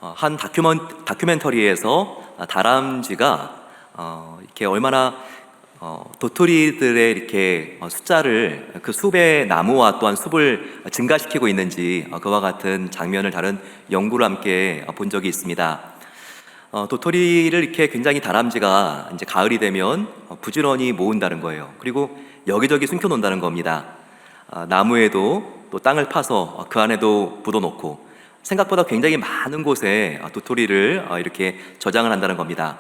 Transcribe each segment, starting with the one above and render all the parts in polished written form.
한 다큐멘터리에서 다람쥐가 이렇게 얼마나 도토리들의 이렇게 숫자를 그 숲의 나무와 또한 숲을 증가시키고 있는지 그와 같은 장면을 다룬 연구를 함께 본 적이 있습니다. 도토리를 이렇게 굉장히 다람쥐가 이제 가을이 되면 부지런히 모은다는 거예요. 그리고 여기저기 숨겨놓는다는 겁니다. 나무에도 또 땅을 파서 그 안에도 묻어놓고 생각보다 굉장히 많은 곳에 도토리를 이렇게 저장을 한다는 겁니다.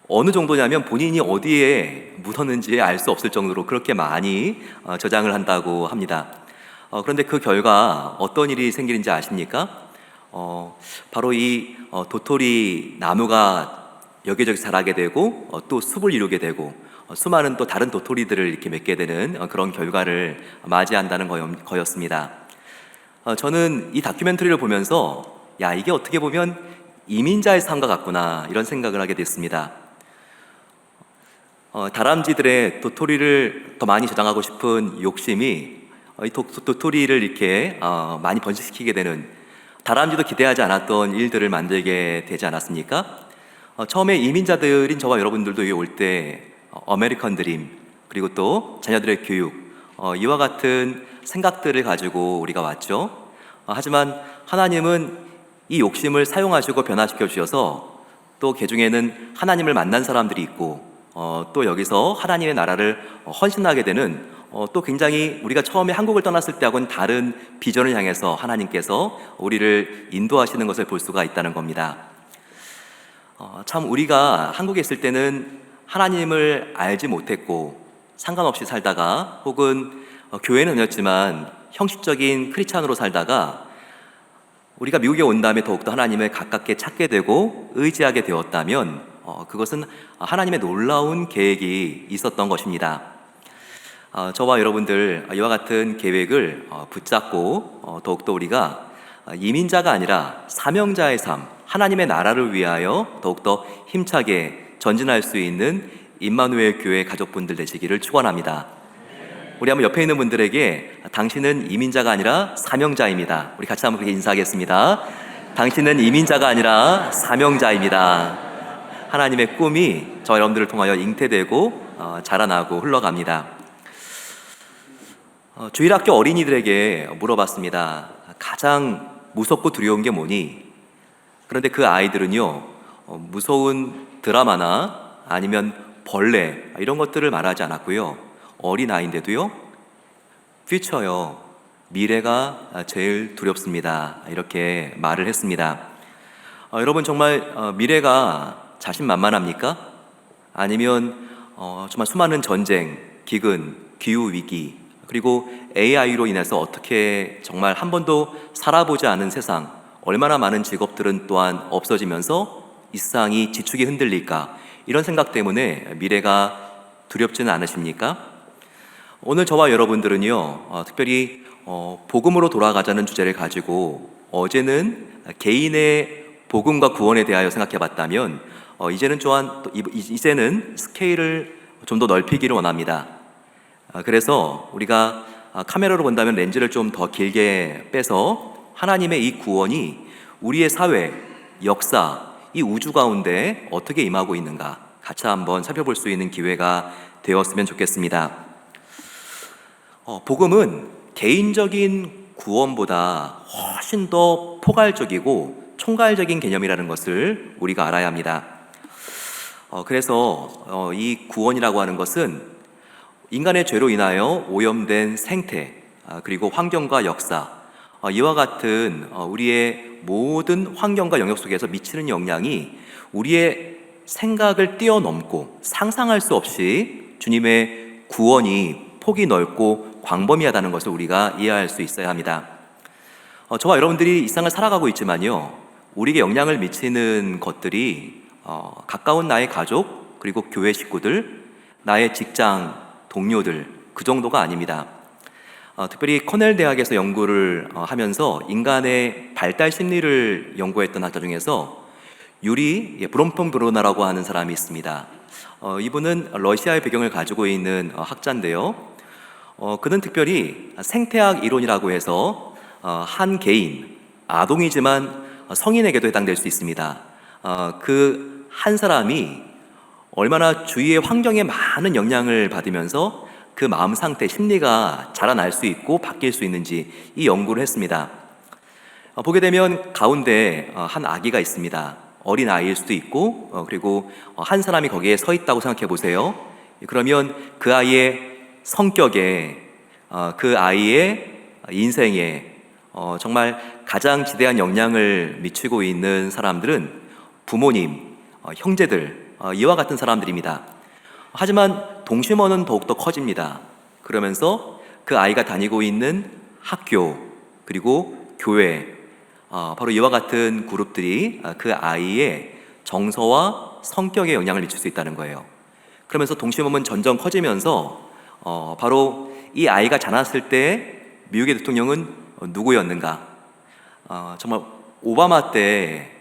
어느 정도냐면 본인이 어디에 묻었는지 알 수 없을 정도로 그렇게 많이 저장을 한다고 합니다. 그런데 그 결과 어떤 일이 생기는지 아십니까? 바로 이 도토리 나무가 여기저기 자라게 되고 또 숲을 이루게 되고 수많은 또 다른 도토리들을 이렇게 맺게 되는 그런 결과를 맞이한다는 거였습니다. 저는 이 다큐멘터리를 보면서 야, 이게 어떻게 보면 이민자의 삶과 같구나 이런 생각을 하게 됐습니다. 다람쥐들의 도토리를 더 많이 저장하고 싶은 욕심이 이 도토리를 이렇게 많이 번식시키게 되는, 다람쥐도 기대하지 않았던 일들을 만들게 되지 않았습니까? 처음에 이민자들인 저와 여러분들도 여기 올 때 아메리칸 드림, 그리고 또 자녀들의 교육, 이와 같은 생각들을 가지고 우리가 왔죠. 하지만 하나님은 이 욕심을 사용하시고 변화시켜 주셔서 또 그중에는 하나님을 만난 사람들이 있고 또 여기서 하나님의 나라를 헌신하게 되는 또 굉장히 우리가 처음에 한국을 떠났을 때하고는 다른 비전을 향해서 하나님께서 우리를 인도하시는 것을 볼 수가 있다는 겁니다. 참 우리가 한국에 있을 때는 하나님을 알지 못했고 상관없이 살다가 혹은 교회는 다녔지만 형식적인 크리스찬으로 살다가 우리가 미국에 온 다음에 더욱더 하나님을 가깝게 찾게 되고 의지하게 되었다면 그것은 하나님의 놀라운 계획이 있었던 것입니다. 저와 여러분들 이와 같은 계획을 붙잡고 더욱더 우리가 이민자가 아니라 사명자의 삶, 하나님의 나라를 위하여 더욱더 힘차게 전진할 수 있는 임마누엘 교회 가족분들 되시기를 축원합니다. 우리 한번 옆에 있는 분들에게 당신은 이민자가 아니라 사명자입니다. 우리 같이 한번 그렇게 인사하겠습니다. 당신은 이민자가 아니라 사명자입니다. 하나님의 꿈이 저 여러분들을 통하여 잉태되고 자라나고 흘러갑니다. 주일학교 어린이들에게 물어봤습니다. 가장 무섭고 두려운 게 뭐니? 그런데 그 아이들은요, 무서운 드라마나 아니면 벌레 이런 것들을 말하지 않았고요, 어린 아이인데도요, 퓨처요, 미래가 제일 두렵습니다, 이렇게 말을 했습니다. 여러분 정말 미래가 자신만만합니까? 아니면 정말 수많은 전쟁, 기근, 기후위기, 그리고 AI로 인해서 어떻게 정말 한 번도 살아보지 않은 세상, 얼마나 많은 직업들은 또한 없어지면서 이 세상이 지축이 흔들릴까, 이런 생각 때문에 미래가 두렵지는 않으십니까? 오늘 저와 여러분들은요, 특별히 복음으로 돌아가자는 주제를 가지고 어제는 개인의 복음과 구원에 대하여 생각해 봤다면 이제는 스케일을 좀 더 넓히기를 원합니다. 그래서 우리가 카메라로 본다면 렌즈를 좀 더 길게 빼서 하나님의 이 구원이 우리의 사회, 역사, 이 우주 가운데 어떻게 임하고 있는가 같이 한번 살펴볼 수 있는 기회가 되었으면 좋겠습니다. 복음은 개인적인 구원보다 훨씬 더 포괄적이고 총괄적인 개념이라는 것을 우리가 알아야 합니다. 그래서 이 구원이라고 하는 것은 인간의 죄로 인하여 오염된 생태, 그리고 환경과 역사, 이와 같은 우리의 모든 환경과 영역 속에서 미치는 영향이 우리의 생각을 뛰어넘고 상상할 수 없이 주님의 구원이 폭이 넓고 광범위하다는 것을 우리가 이해할 수 있어야 합니다. 저와 여러분들이 이 세상을 살아가고 있지만요, 우리에게 영향을 미치는 것들이 가까운 나의 가족, 그리고 교회 식구들, 나의 직장 동료들, 그 정도가 아닙니다. 특별히 코넬 대학에서 연구를 하면서 인간의 발달 심리를 연구했던 학자 중에서 유리 브롬펑브로나라고 하는 사람이 있습니다. 이분은 러시아의 배경을 가지고 있는 학자인데요, 그는 특별히 생태학 이론이라고 해서 한 개인, 아동이지만 성인에게도 해당될 수 있습니다. 그 한 사람이 얼마나 주위의 환경에 많은 영향을 받으면서 그 마음 상태, 심리가 자라날 수 있고 바뀔 수 있는지 이 연구를 했습니다. 보게 되면 가운데 한 아기가 있습니다. 어린 아이일 수도 있고 그리고 한 사람이 거기에 서 있다고 생각해 보세요. 그러면 그 아이의 성격에 그 아이의 인생에 정말 가장 지대한 영향을 미치고 있는 사람들은 부모님, 형제들, 이와 같은 사람들입니다. 하지만 동심원은 더욱더 커집니다. 그러면서 그 아이가 다니고 있는 학교 그리고 교회, 바로 이와 같은 그룹들이 그 아이의 정서와 성격에 영향을 미칠 수 있다는 거예요. 그러면서 동심원은 점점 커지면서 바로 이 아이가 자랐을 때 미국의 대통령은 누구였는가? 정말 오바마 때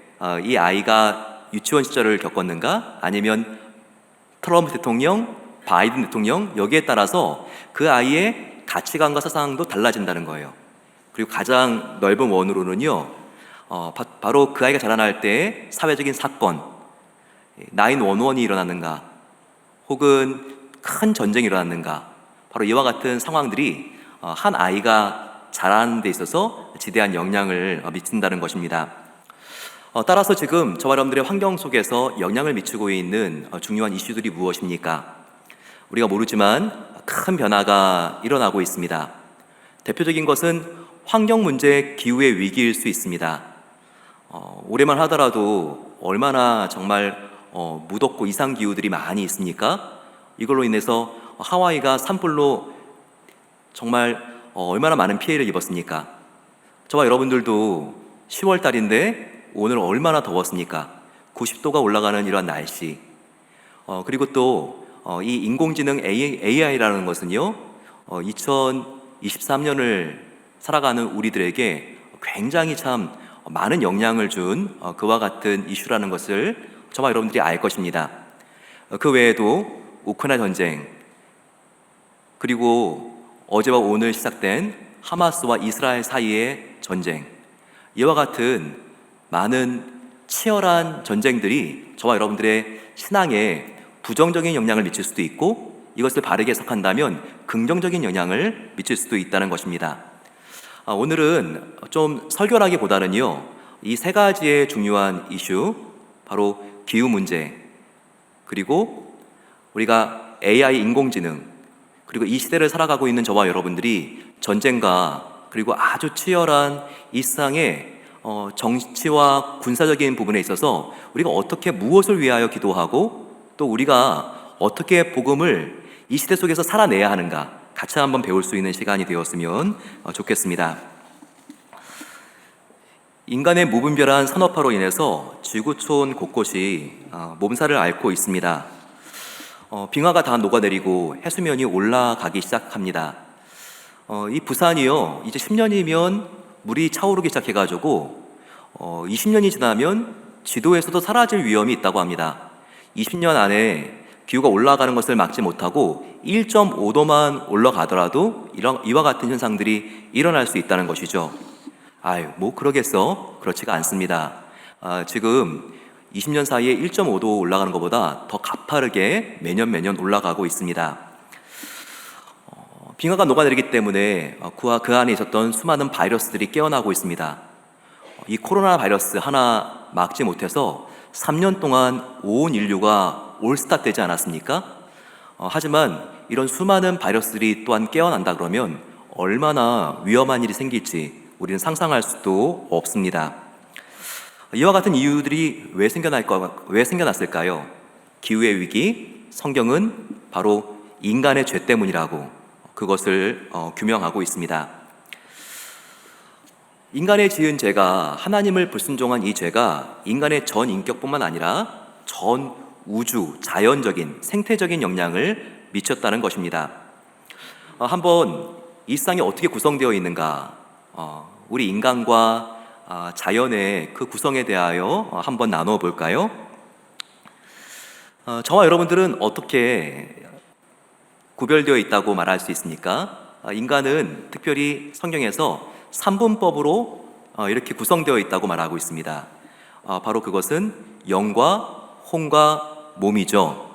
이 아이가 유치원 시절을 겪었는가? 아니면 트럼프 대통령, 바이든 대통령, 여기에 따라서 그 아이의 가치관과 사상도 달라진다는 거예요. 그리고 가장 넓은 원으로는요, 바로 그 아이가 자라날 때 사회적인 사건, 911이 일어났는가, 혹은 큰 전쟁이 일어났는가, 바로 이와 같은 상황들이 한 아이가 자라는 데 있어서 지대한 영향을 미친다는 것입니다. 따라서 지금 저와 여러분들의 환경 속에서 영향을 미치고 있는 중요한 이슈들이 무엇입니까? 우리가 모르지만 큰 변화가 일어나고 있습니다. 대표적인 것은 환경 문제, 기후의 위기일 수 있습니다. 올해만 하더라도 얼마나 정말 무덥고 이상기후들이 많이 있습니까? 이걸로 인해서 하와이가 산불로 정말 얼마나 많은 피해를 입었습니까? 저와 여러분들도 10월 달인데 오늘 얼마나 더웠습니까? 90도가 올라가는 이런 날씨. 그리고 또 이 인공지능 AI라는 것은요, 2023년을 살아가는 우리들에게 굉장히 참 많은 영향을 준 그와 같은 이슈라는 것을 저와 여러분들이 알 것입니다. 그 외에도 우크라이나 전쟁, 그리고 어제와 오늘 시작된 하마스와 이스라엘 사이의 전쟁, 이와 같은 많은 치열한 전쟁들이 저와 여러분들의 신앙에 부정적인 영향을 미칠 수도 있고 이것을 바르게 해석한다면 긍정적인 영향을 미칠 수도 있다는 것입니다. 오늘은 좀 설교라기보다는요, 이 세 가지의 중요한 이슈, 바로 기후 문제, 그리고 우리가 AI 인공지능, 그리고 이 시대를 살아가고 있는 저와 여러분들이 전쟁과 그리고 아주 치열한 이 세상의 정치와 군사적인 부분에 있어서 우리가 어떻게 무엇을 위하여 기도하고 또 우리가 어떻게 복음을 이 시대 속에서 살아내야 하는가 같이 한번 배울 수 있는 시간이 되었으면 좋겠습니다. 인간의 무분별한 산업화로 인해서 지구촌 곳곳이 몸살을 앓고 있습니다. 빙하가 다 녹아내리고 해수면이 올라가기 시작합니다. 이 부산이요, 이제 10년이면 물이 차오르기 시작해가지고 20년이 지나면 지도에서도 사라질 위험이 있다고 합니다. 20년 안에 기후가 올라가는 것을 막지 못하고 1.5도만 올라가더라도 이와 같은 현상들이 일어날 수 있다는 것이죠. 뭐 그러겠어? 그렇지가 않습니다. 지금 20년 사이에 1.5도 올라가는 것보다 더 가파르게 매년 올라가고 있습니다. 빙하가 녹아내리기 때문에 그 안에 있었던 수많은 바이러스들이 깨어나고 있습니다. 이 코로나 바이러스 하나 막지 못해서 3년 동안 온 인류가 올스탑되지 않았습니까? 하지만 이런 수많은 바이러스들이 또한 깨어난다 그러면 얼마나 위험한 일이 생길지 우리는 상상할 수도 없습니다. 이와 같은 이유들이 왜 생겨났을까요? 기후의 위기, 성경은 바로 인간의 죄 때문이라고 그것을 규명하고 있습니다. 인간의 지은 죄가, 하나님을 불순종한 이 죄가 인간의 전 인격뿐만 아니라 전 우주, 자연적인, 생태적인 영향을 미쳤다는 것입니다. 한번 이 세상이 어떻게 구성되어 있는가, 우리 인간과 자연의 그 구성에 대하여 한번 나누어 볼까요? 저와 여러분들은 어떻게 구별되어 있다고 말할 수 있습니까? 인간은 특별히 성경에서 3분법으로 이렇게 구성되어 있다고 말하고 있습니다. 바로 그것은 영과 혼과 몸이죠.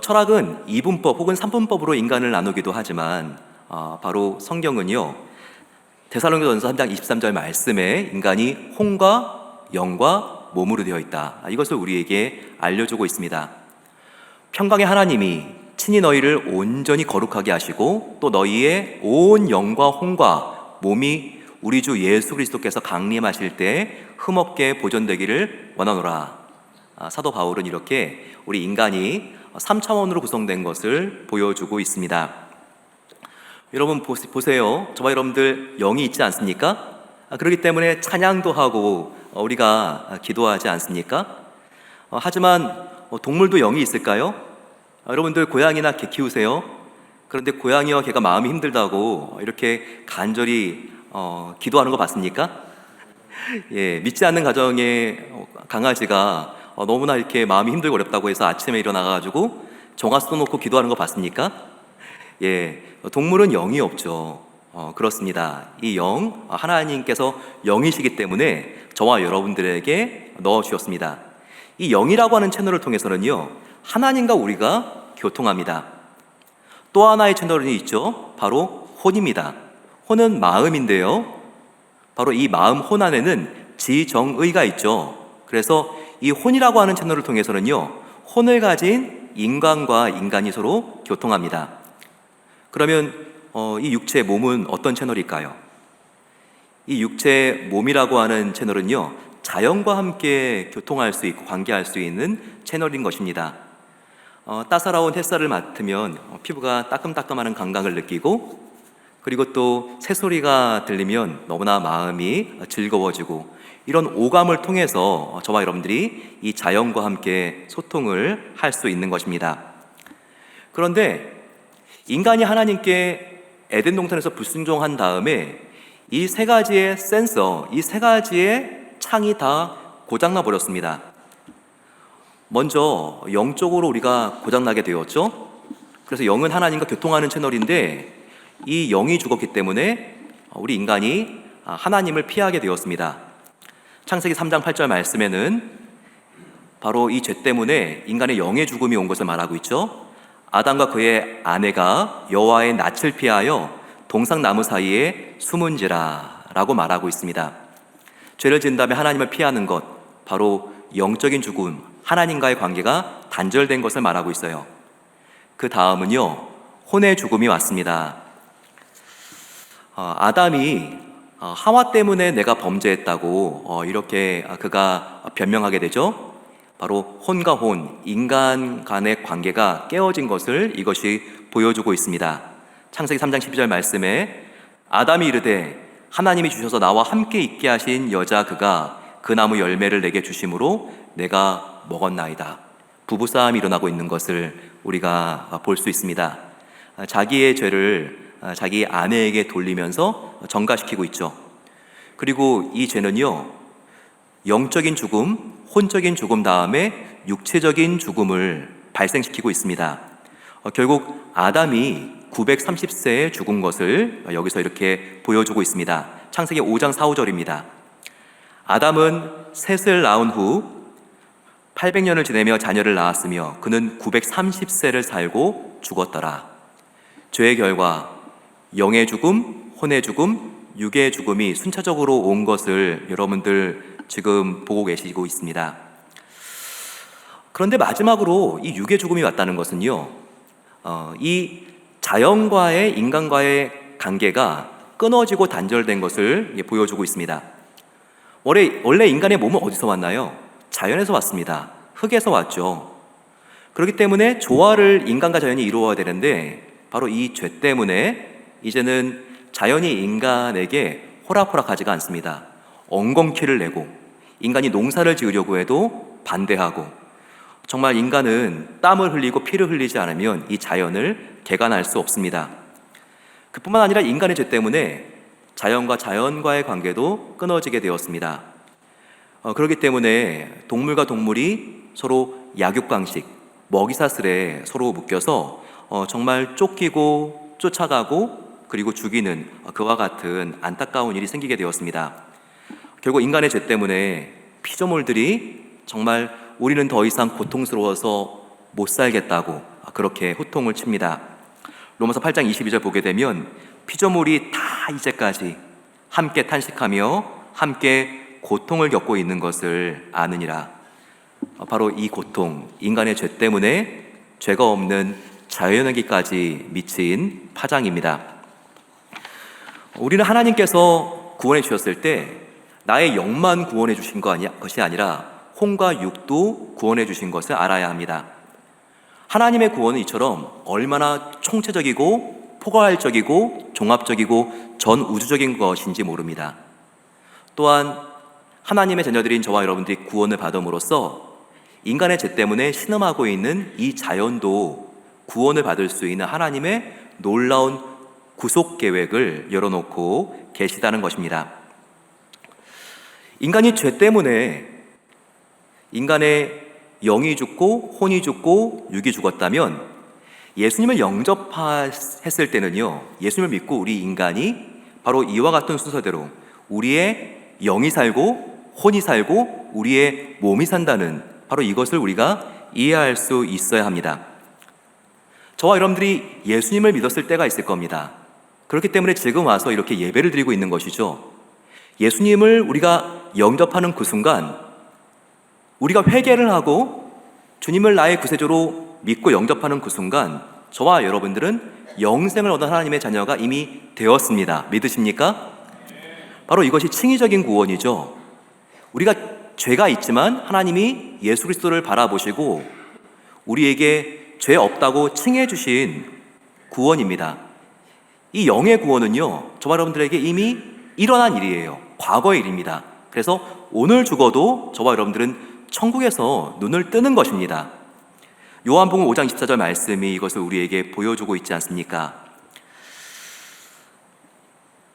철학은 이분법 혹은 삼분법으로 인간을 나누기도 하지만 바로 성경은요, 데살로니가전서 3장 23절 말씀에 인간이 혼과 영과 몸으로 되어 있다, 이것을 우리에게 알려주고 있습니다. 평강의 하나님이 친히 너희를 온전히 거룩하게 하시고 또 너희의 온 영과 혼과 몸이 우리 주 예수 그리스도께서 강림하실 때 흠없게 보존되기를 원하노라. 사도 바울은 이렇게 우리 인간이 3차원으로 구성된 것을 보여주고 있습니다. 여러분 보세요. 저와 여러분들 영이 있지 않습니까? 그렇기 때문에 찬양도 하고 우리가 기도하지 않습니까? 하지만 동물도 영이 있을까요? 여러분들 고양이나 개 키우세요? 그런데 고양이와 개가 마음이 힘들다고 이렇게 간절히 기도하는 거 봤습니까? 예, 믿지 않는 가정의 강아지가 너무나 이렇게 마음이 힘들고 어렵다고 해서 아침에 일어나가지고 정화 쏘놓고 기도하는 거 봤습니까? 예, 동물은 영이 없죠. 그렇습니다. 이 영, 하나님께서 영이시기 때문에 저와 여러분들에게 넣어주셨습니다. 이 영이라고 하는 채널을 통해서는요, 하나님과 우리가 교통합니다. 또 하나의 채널이 있죠. 바로 혼입니다. 혼은 마음인데요, 바로 이 마음 혼 안에는 지정의가 있죠. 그래서 이 혼이라고 하는 채널을 통해서는요, 혼을 가진 인간과 인간이 서로 교통합니다. 그러면 이 육체의 몸은 어떤 채널일까요? 이 육체의 몸이라고 하는 채널은요, 자연과 함께 교통할 수 있고 관계할 수 있는 채널인 것입니다. 따사로운 햇살을 맡으면 피부가 따끔따끔하는 감각을 느끼고, 그리고 또 새소리가 들리면 너무나 마음이 즐거워지고, 이런 오감을 통해서 저와 여러분들이 이 자연과 함께 소통을 할 수 있는 것입니다. 그런데 인간이 하나님께 에덴 동산에서 불순종한 다음에 이 세 가지의 센서, 이 세 가지의 창이 다 고장나 버렸습니다. 먼저 영적으로 우리가 고장나게 되었죠. 그래서 영은 하나님과 교통하는 채널인데 이 영이 죽었기 때문에 우리 인간이 하나님을 피하게 되었습니다. 창세기 3장 8절 말씀에는 바로 이 죄 때문에 인간의 영의 죽음이 온 것을 말하고 있죠. 아담과 그의 아내가 여호와의 낯을 피하여 동상나무 사이에 숨은지라 라고 말하고 있습니다. 죄를 지은 다음에 하나님을 피하는 것, 바로 영적인 죽음, 하나님과의 관계가 단절된 것을 말하고 있어요. 그 다음은요, 혼의 죽음이 왔습니다. 아담이 하와 때문에 내가 범죄했다고 이렇게 그가 변명하게 되죠. 바로 혼과 혼, 인간 간의 관계가 깨어진 것을 이것이 보여주고 있습니다. 창세기 3장 12절 말씀에 아담이 이르되 하나님이 주셔서 나와 함께 있게 하신 여자 그가 그 나무 열매를 내게 주심으로 내가 먹었나이다. 부부싸움이 일어나고 있는 것을 우리가 볼 수 있습니다. 자기의 죄를 자기 아내에게 돌리면서 전가시키고 있죠. 그리고 이 죄는요, 영적인 죽음, 혼적인 죽음 다음에 육체적인 죽음을 발생시키고 있습니다. 결국 아담이 930세에 죽은 것을 여기서 이렇게 보여주고 있습니다. 창세기 5장 4, 5절입니다. 아담은 셋을 낳은 후 800년을 지내며 자녀를 낳았으며 그는 930세를 살고 죽었더라. 죄의 결과 영의 죽음, 혼의 죽음, 육의 죽음이 순차적으로 온 것을 여러분들 지금 보고 계시고 있습니다. 그런데 마지막으로 이 육의 죽음이 왔다는 것은요, 이 자연과의 인간과의 관계가 끊어지고 단절된 것을 보여주고 있습니다. 원래 인간의 몸은 어디서 왔나요? 자연에서 왔습니다. 흙에서 왔죠. 그렇기 때문에 조화를 인간과 자연이 이루어야 되는데 바로 이 죄 때문에 이제는 자연이 인간에게 호락호락하지가 않습니다. 엉겅퀴를 내고 인간이 농사를 지으려고 해도 반대하고, 정말 인간은 땀을 흘리고 피를 흘리지 않으면 이 자연을 개간할 수 없습니다. 그뿐만 아니라 인간의 죄 때문에 자연과 자연과의 관계도 끊어지게 되었습니다. 그렇기 때문에 동물과 동물이 서로 약육강식, 먹이사슬에 서로 묶여서 정말 쫓기고 쫓아가고 그리고 죽이는 그와 같은 안타까운 일이 생기게 되었습니다. 결국 인간의 죄 때문에 피조물들이 정말 우리는 더 이상 고통스러워서 못 살겠다고 그렇게 호통을 칩니다. 로마서 8장 22절 보게 되면 피조물이 다 이제까지 함께 탄식하며 함께 고통을 겪고 있는 것을 아느니라. 바로 이 고통, 인간의 죄 때문에 죄가 없는 자연에게까지 미친 파장입니다. 우리는 하나님께서 구원해 주셨을 때 나의 영만 구원해 주신 것이 아니라 혼과 육도 구원해 주신 것을 알아야 합니다. 하나님의 구원은 이처럼 얼마나 총체적이고 포괄적이고 종합적이고 전 우주적인 것인지 모릅니다. 또한 하나님의 자녀들인 저와 여러분들이 구원을 받음으로써 인간의 죄 때문에 신음하고 있는 이 자연도 구원을 받을 수 있는 하나님의 놀라운 구속 계획을 열어놓고 계시다는 것입니다. 인간이 죄 때문에 인간의 영이 죽고 혼이 죽고 육이 죽었다면 예수님을 영접했을 때는요, 예수님을 믿고 우리 인간이 바로 이와 같은 순서대로 우리의 영이 살고 혼이 살고 우리의 몸이 산다는 바로 이것을 우리가 이해할 수 있어야 합니다. 저와 여러분들이 예수님을 믿었을 때가 있을 겁니다. 그렇기 때문에 지금 와서 이렇게 예배를 드리고 있는 것이죠. 예수님을 우리가 영접하는 그 순간 우리가 회개를 하고 주님을 나의 구세주로 믿고 영접하는 그 순간 저와 여러분들은 영생을 얻은 하나님의 자녀가 이미 되었습니다. 믿으십니까? 바로 이것이 칭의적인 구원이죠. 우리가 죄가 있지만 하나님이 예수 그리스도를 바라보시고 우리에게 죄 없다고 칭해 주신 구원입니다. 이 영의 구원은요, 저와 여러분들에게 이미 일어난 일이에요. 과거의 일입니다. 그래서 오늘 죽어도 저와 여러분들은 천국에서 눈을 뜨는 것입니다. 요한복음 5장 24절 말씀이 이것을 우리에게 보여주고 있지 않습니까?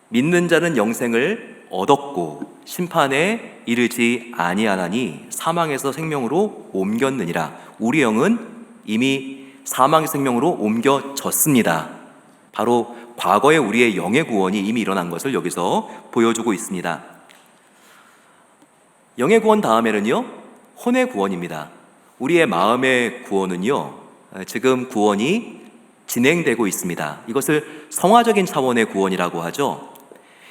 믿는 자는 영생을 얻었고 심판에 이르지 아니하나니 사망에서 생명으로 옮겼느니라. 우리 영은 이미 사망의 생명으로 옮겨졌습니다. 바로 과거의 우리의 영의 구원이 이미 일어난 것을 여기서 보여주고 있습니다. 영의 구원 다음에는요, 혼의 구원입니다. 우리의 마음의 구원은요, 지금 구원이 진행되고 있습니다. 이것을 성화적인 차원의 구원이라고 하죠.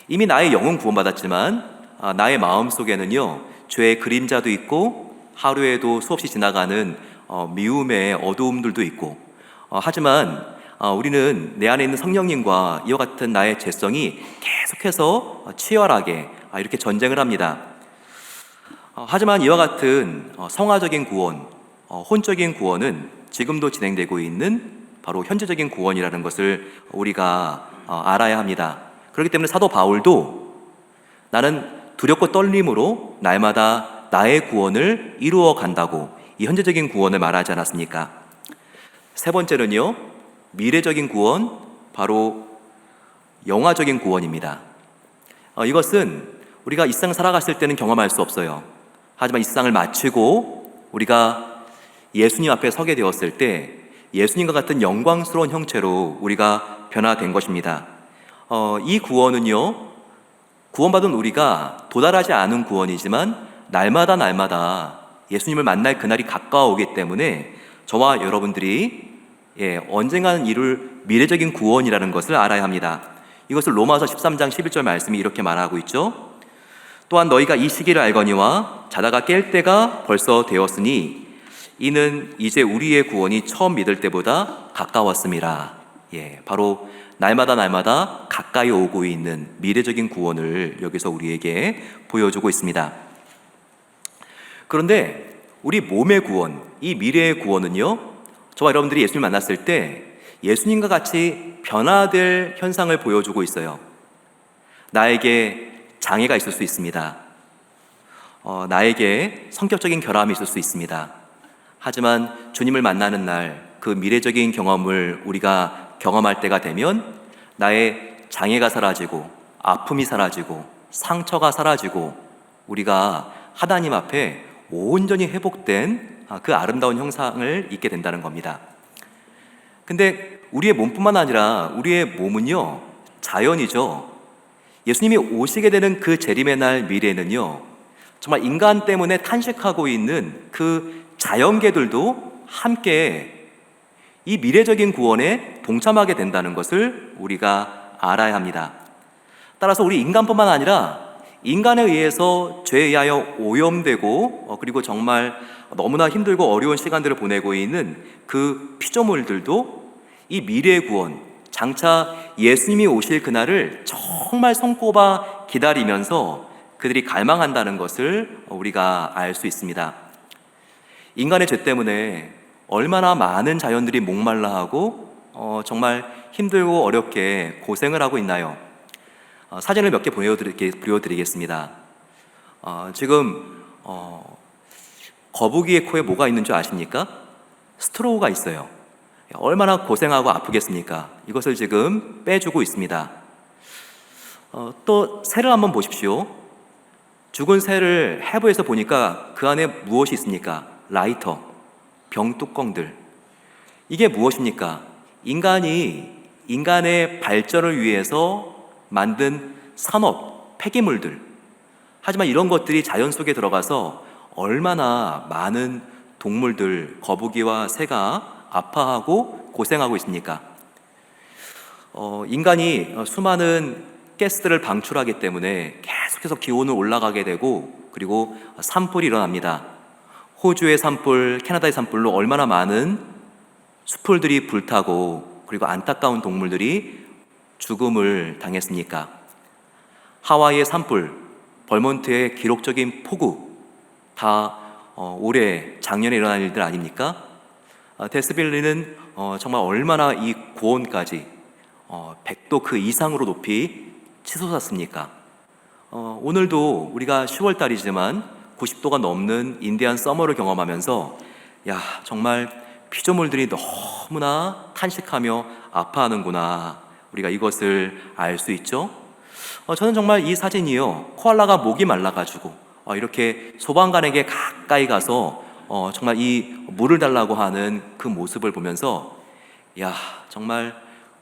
이미 나의 영은 구원받았지만 나의 마음 속에는요, 죄의 그림자도 있고 하루에도 수없이 지나가는 미움의 어두움들도 있고, 하지만 우리는 내 안에 있는 성령님과 이와 같은 나의 죄성이 계속해서 치열하게 이렇게 전쟁을 합니다. 하지만 이와 같은 성화적인 구원, 혼적인 구원은 지금도 진행되고 있는 바로 현재적인 구원이라는 것을 우리가 알아야 합니다. 그렇기 때문에 사도 바울도 나는 두렵고 떨림으로 날마다 나의 구원을 이루어 간다고 이 현재적인 구원을 말하지 않았습니까? 세 번째는요, 미래적인 구원, 바로 영화적인 구원입니다. 이것은 우리가 이 세상 살아갔을 때는 경험할 수 없어요. 하지만 이 세상을 마치고 우리가 예수님 앞에 서게 되었을 때 예수님과 같은 영광스러운 형체로 우리가 변화된 것입니다. 이 구원은요, 구원받은 우리가 도달하지 않은 구원이지만 날마다 예수님을 만날 그날이 가까워오기 때문에 저와 여러분들이 언젠가는 이룰 미래적인 구원이라는 것을 알아야 합니다. 이것을 로마서 13장 11절 말씀이 이렇게 말하고 있죠. 또한 너희가 이 시기를 알거니와 자다가 깰 때가 벌써 되었으니 이는 이제 우리의 구원이 처음 믿을 때보다 가까웠음이라. 바로 날마다 가까이 오고 있는 미래적인 구원을 여기서 우리에게 보여주고 있습니다. 그런데 우리 몸의 구원, 이 미래의 구원은요, 저와 여러분들이 예수님 만났을 때 예수님과 같이 변화될 현상을 보여주고 있어요. 나에게 장애가 있을 수 있습니다. 나에게 성격적인 결함이 있을 수 있습니다. 하지만 주님을 만나는 날 그 미래적인 경험을 우리가 경험할 때가 되면 나의 장애가 사라지고 아픔이 사라지고 상처가 사라지고 우리가 하나님 앞에 온전히 회복된 그 아름다운 형상을 입게 된다는 겁니다. 근데 우리의 몸뿐만 아니라 우리의 몸은요, 자연이죠. 예수님이 오시게 되는 그 재림의 날 미래는요, 정말 인간 때문에 탄식하고 있는 그 자연계들도 함께 이 미래적인 구원에 동참하게 된다는 것을 우리가 알아야 합니다. 따라서 우리 인간뿐만 아니라 인간에 의해서 죄에 의하여 오염되고 그리고 정말 너무나 힘들고 어려운 시간들을 보내고 있는 그 피조물들도 이 미래의 구원, 장차 예수님이 오실 그날을 정말 손꼽아 기다리면서 그들이 갈망한다는 것을 우리가 알 수 있습니다. 인간의 죄 때문에 얼마나 많은 자연들이 목말라하고 정말 힘들고 어렵게 고생을 하고 있나요? 사진을 몇 개 보여드리겠습니다. 지금 거북이의 코에 뭐가 있는 줄 아십니까? 스트로우가 있어요. 얼마나 고생하고 아프겠습니까? 이것을 지금 빼주고 있습니다. 또 새를 한번 보십시오. 죽은 새를 해부해서 보니까 그 안에 무엇이 있습니까? 라이터, 병뚜껑들. 이게 무엇입니까? 인간의 발전을 위해서 만든 산업, 폐기물들. 하지만 이런 것들이 자연 속에 들어가서 얼마나 많은 동물들, 거북이와 새가 아파하고 고생하고 있습니까? 인간이 수많은 가스들을 방출하기 때문에 계속해서 기온은 올라가게 되고 그리고 산불이 일어납니다. 호주의 산불, 캐나다의 산불로 얼마나 많은 숲풀들이 불타고 그리고 안타까운 동물들이 죽음을 당했습니까? 하와이의 산불, 벌몬트의 기록적인 폭우 다 올해 작년에 일어난 일들 아닙니까? 데스밸리는 정말 얼마나 이 고온까지 100도 그 이상으로 높이 치솟았습니까? 오늘도 우리가 10월 달이지만 90도가 넘는 인디안 서머를 경험하면서 정말 피조물들이 너무나 탄식하며 아파하는구나, 우리가 이것을 알 수 있죠. 저는 정말 이 사진이요, 코알라가 목이 말라가지고 이렇게 소방관에게 가까이 가서 정말 이 물을 달라고 하는 그 모습을 보면서 정말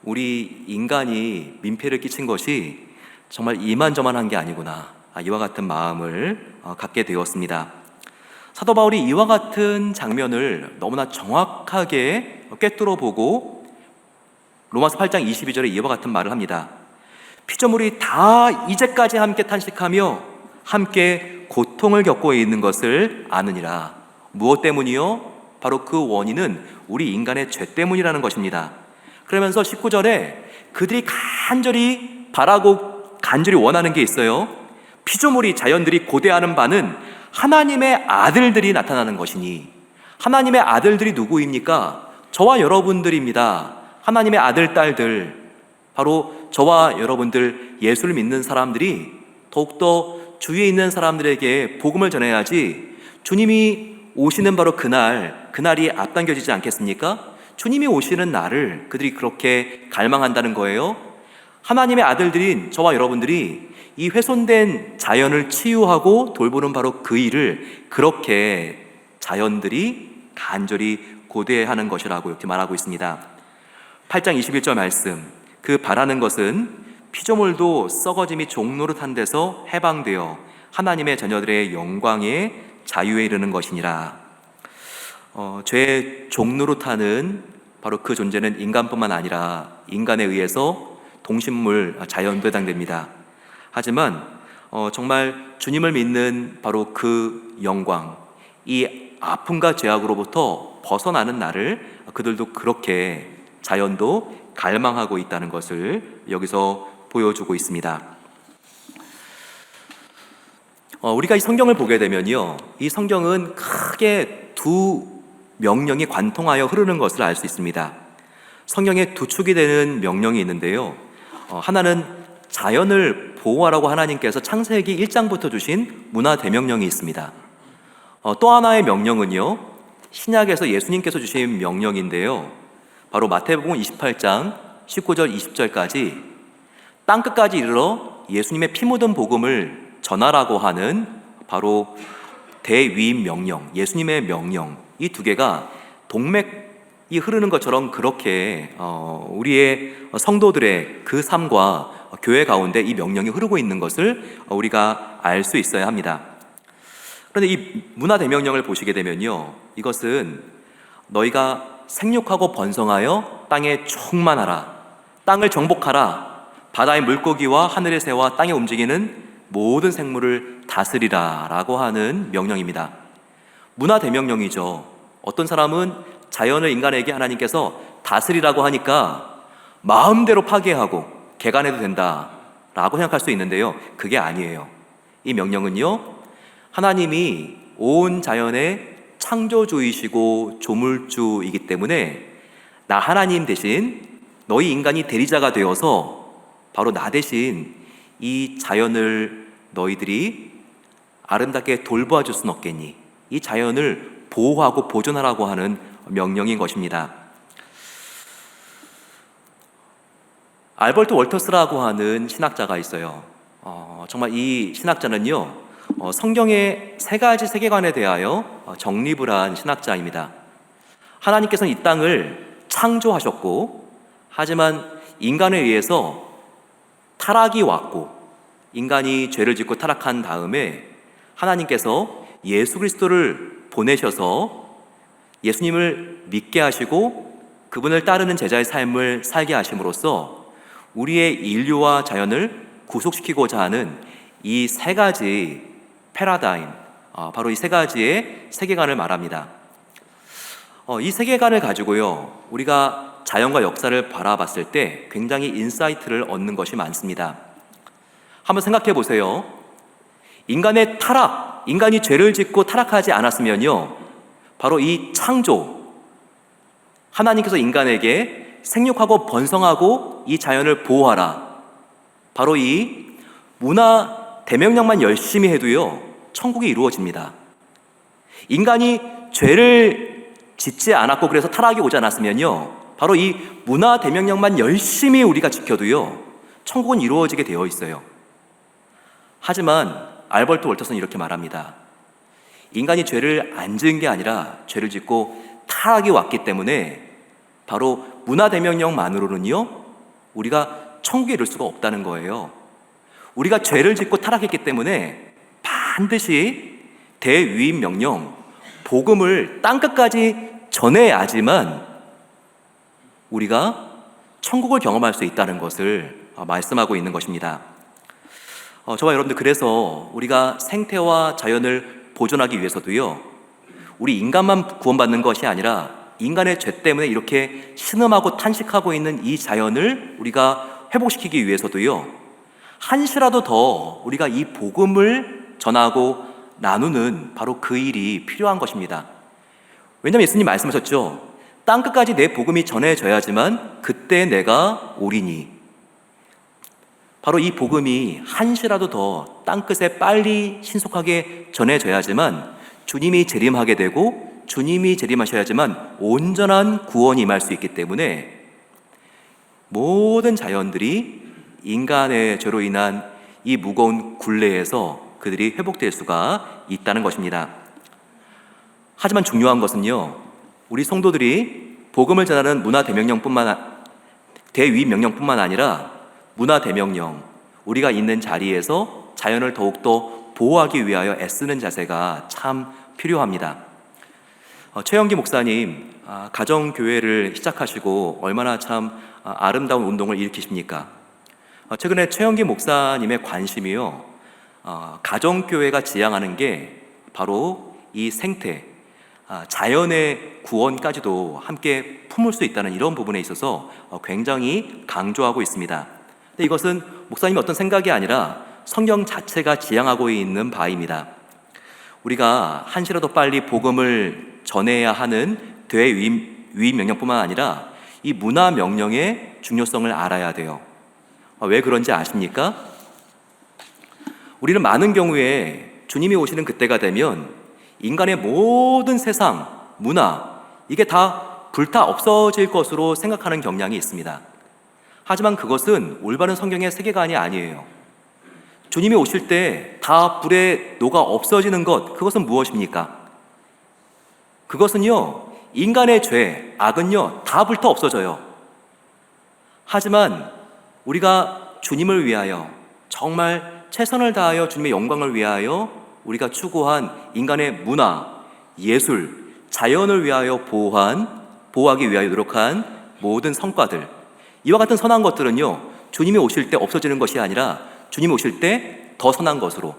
우리 인간이 민폐를 끼친 것이 정말 이만저만한 게 아니구나, 이와 같은 마음을 갖게 되었습니다. 사도 바울이 이와 같은 장면을 너무나 정확하게 꿰뚫어 보고 로마서 8장 22절에 이와 같은 말을 합니다. 피조물이 다 이제까지 함께 탄식하며 함께 고통을 겪고 있는 것을 아느니라. 무엇 때문이요? 바로 그 원인은 우리 인간의 죄 때문이라는 것입니다. 그러면서 19절에 그들이 간절히 바라고 간절히 원하는 게 있어요. 피조물이, 자연들이 고대하는 바는 하나님의 아들들이 나타나는 것이니. 하나님의 아들들이 누구입니까? 저와 여러분들입니다. 하나님의 아들, 딸들, 바로 저와 여러분들, 예수를 믿는 사람들이 더욱더 주위에 있는 사람들에게 복음을 전해야지 주님이 오시는 바로 그날이 앞당겨지지 않겠습니까? 주님이 오시는 날을 그들이 그렇게 갈망한다는 거예요. 하나님의 아들들인 저와 여러분들이 이 훼손된 자연을 치유하고 돌보는 바로 그 일을 그렇게 자연들이 간절히 고대하는 것이라고 이렇게 말하고 있습니다. 8장 21절 말씀, 그 바라는 것은 피조물도 썩어짐이 종노릇한 데서 해방되어 하나님의 자녀들의 영광의 자유에 이르는 것이니라. 죄의 종노릇하는 바로 그 존재는 인간뿐만 아니라 인간에 의해서 동식물, 자연도 해당됩니다. 하지만 정말 주님을 믿는 바로 그 영광, 이 아픔과 죄악으로부터 벗어나는 날을 그들도 그렇게 자연도 갈망하고 있다는 것을 여기서 보여주고 있습니다. 우리가 이 성경을 보게 되면요, 이 성경은 크게 두 명령이 관통하여 흐르는 것을 알 수 있습니다. 성경에 두 축이 되는 명령이 있는데요, 하나는 자연을 보호하라고 하나님께서 창세기 1장부터 주신 문화 대명령이 있습니다. 또 하나의 명령은요, 신약에서 예수님께서 주신 명령인데요, 바로 마태복음 28장 19절 20절까지 땅끝까지 이르러 예수님의 피 묻은 복음을 전하라고 하는 바로 대위임 명령, 예수님의 명령, 이 두 개가 동맥이 흐르는 것처럼 그렇게 우리의 성도들의 그 삶과 교회 가운데 이 명령이 흐르고 있는 것을 우리가 알 수 있어야 합니다. 그런데 이 문화 대명령을 보시게 되면요, 이것은 너희가 생육하고 번성하여 땅에 충만하라, 땅을 정복하라, 바다의 물고기와 하늘의 새와 땅에 움직이는 모든 생물을 다스리라 라고 하는 명령입니다. 문화 대명령이죠. 어떤 사람은 자연을 인간에게 하나님께서 다스리라고 하니까 마음대로 파괴하고 개간해도 된다 라고 생각할 수 있는데요, 그게 아니에요. 이 명령은요, 하나님이 온 자연의 창조주이시고 조물주이기 때문에 나 하나님 대신 너희 인간이 대리자가 되어서 바로 나 대신 이 자연을 너희들이 아름답게 돌보아 줄 수는 없겠니? 이 자연을 보호하고 보존하라고 하는 명령인 것입니다. 알버트 월터스라고 하는 신학자가 있어요. 정말 이 신학자는요, 성경의 세 가지 세계관에 대하여 정립을 한 신학자입니다. 하나님께서는 이 땅을 창조하셨고, 하지만 인간에 의해서 타락이 왔고, 인간이 죄를 짓고 타락한 다음에 하나님께서 예수 그리스도를 보내셔서 예수님을 믿게 하시고 그분을 따르는 제자의 삶을 살게 하심으로써 우리의 인류와 자연을 구속시키고자 하는 이 세 가지 패러다임, 바로 이 세 가지의 세계관을 말합니다. 이 세계관을 가지고요, 우리가 자연과 역사를 바라봤을 때 굉장히 인사이트를 얻는 것이 많습니다. 한번 생각해 보세요. 인간의 타락, 인간이 죄를 짓고 타락하지 않았으면요, 바로 이 창조, 하나님께서 인간에게 생육하고 번성하고 이 자연을 보호하라, 바로 이 문화 대명령만 열심히 해도요, 천국이 이루어집니다. 인간이 죄를 짓지 않았고 그래서 타락이 오지 않았으면요, 바로 이 문화 대명령만 열심히 우리가 지켜도요, 천국은 이루어지게 되어 있어요. 하지만 알버트 월터스는 이렇게 말합니다. 인간이 죄를 안 지은 게 아니라 죄를 짓고 타락이 왔기 때문에 바로 문화 대명령만으로는요, 우리가 천국에 이를 수가 없다는 거예요. 우리가 죄를 짓고 타락했기 때문에 반드시 대위임 명령, 복음을 땅끝까지 전해야지만 우리가 천국을 경험할 수 있다는 것을 말씀하고 있는 것입니다. 저와 여러분들, 그래서 우리가 생태와 자연을 보존하기 위해서도요, 우리 인간만 구원받는 것이 아니라 인간의 죄 때문에 이렇게 신음하고 탄식하고 있는 이 자연을 우리가 회복시키기 위해서도요, 한시라도 더 우리가 이 복음을 전하고 나누는 바로 그 일이 필요한 것입니다. 왜냐하면 예수님 말씀하셨죠. 땅끝까지 내 복음이 전해져야지만 그때 내가 오리니. 바로 이 복음이 한시라도 더 땅끝에 빨리 신속하게 전해져야지만 주님이 재림하게 되고 주님이 재림하셔야지만 온전한 구원이 임할 수 있기 때문에 모든 자연들이 인간의 죄로 인한 이 무거운 굴레에서 그들이 회복될 수가 있다는 것입니다. 하지만 중요한 것은요, 우리 성도들이 복음을 전하는 대위 명령뿐만 아니라 문화 대명령, 우리가 있는 자리에서 자연을 더욱더 보호하기 위하여 애쓰는 자세가 참 필요합니다. 최영기 목사님, 가정교회를 시작하시고 얼마나 참 아름다운 운동을 일으키십니까? 최근에 최영기 목사님의 관심이요, 가정교회가 지향하는 게 바로 이 생태, 자연의 구원까지도 함께 품을 수 있다는 이런 부분에 있어서 굉장히 강조하고 있습니다. 근데 이것은 목사님의 어떤 생각이 아니라 성경 자체가 지향하고 있는 바입니다. 우리가 한시라도 빨리 복음을 전해야 하는 대위임 명령뿐만 아니라 이 문화 명령의 중요성을 알아야 돼요. 왜 그런지 아십니까? 우리는 많은 경우에 주님이 오시는 그때가 되면 인간의 모든 세상, 문화, 이게 다 불타 없어질 것으로 생각하는 경향이 있습니다. 하지만 그것은 올바른 성경의 세계관이 아니에요. 주님이 오실 때 다 불에 녹아 없어지는 것, 그것은 무엇입니까? 그것은요, 인간의 죄, 악은요, 다 불타 없어져요. 하지만 우리가 주님을 위하여, 정말 최선을 다하여 주님의 영광을 위하여 우리가 추구한 인간의 문화, 예술, 자연을 위하여 보호하기 위하여 노력한 모든 성과들, 이와 같은 선한 것들은요, 주님이 오실 때 없어지는 것이 아니라 주님이 오실 때 더 선한 것으로,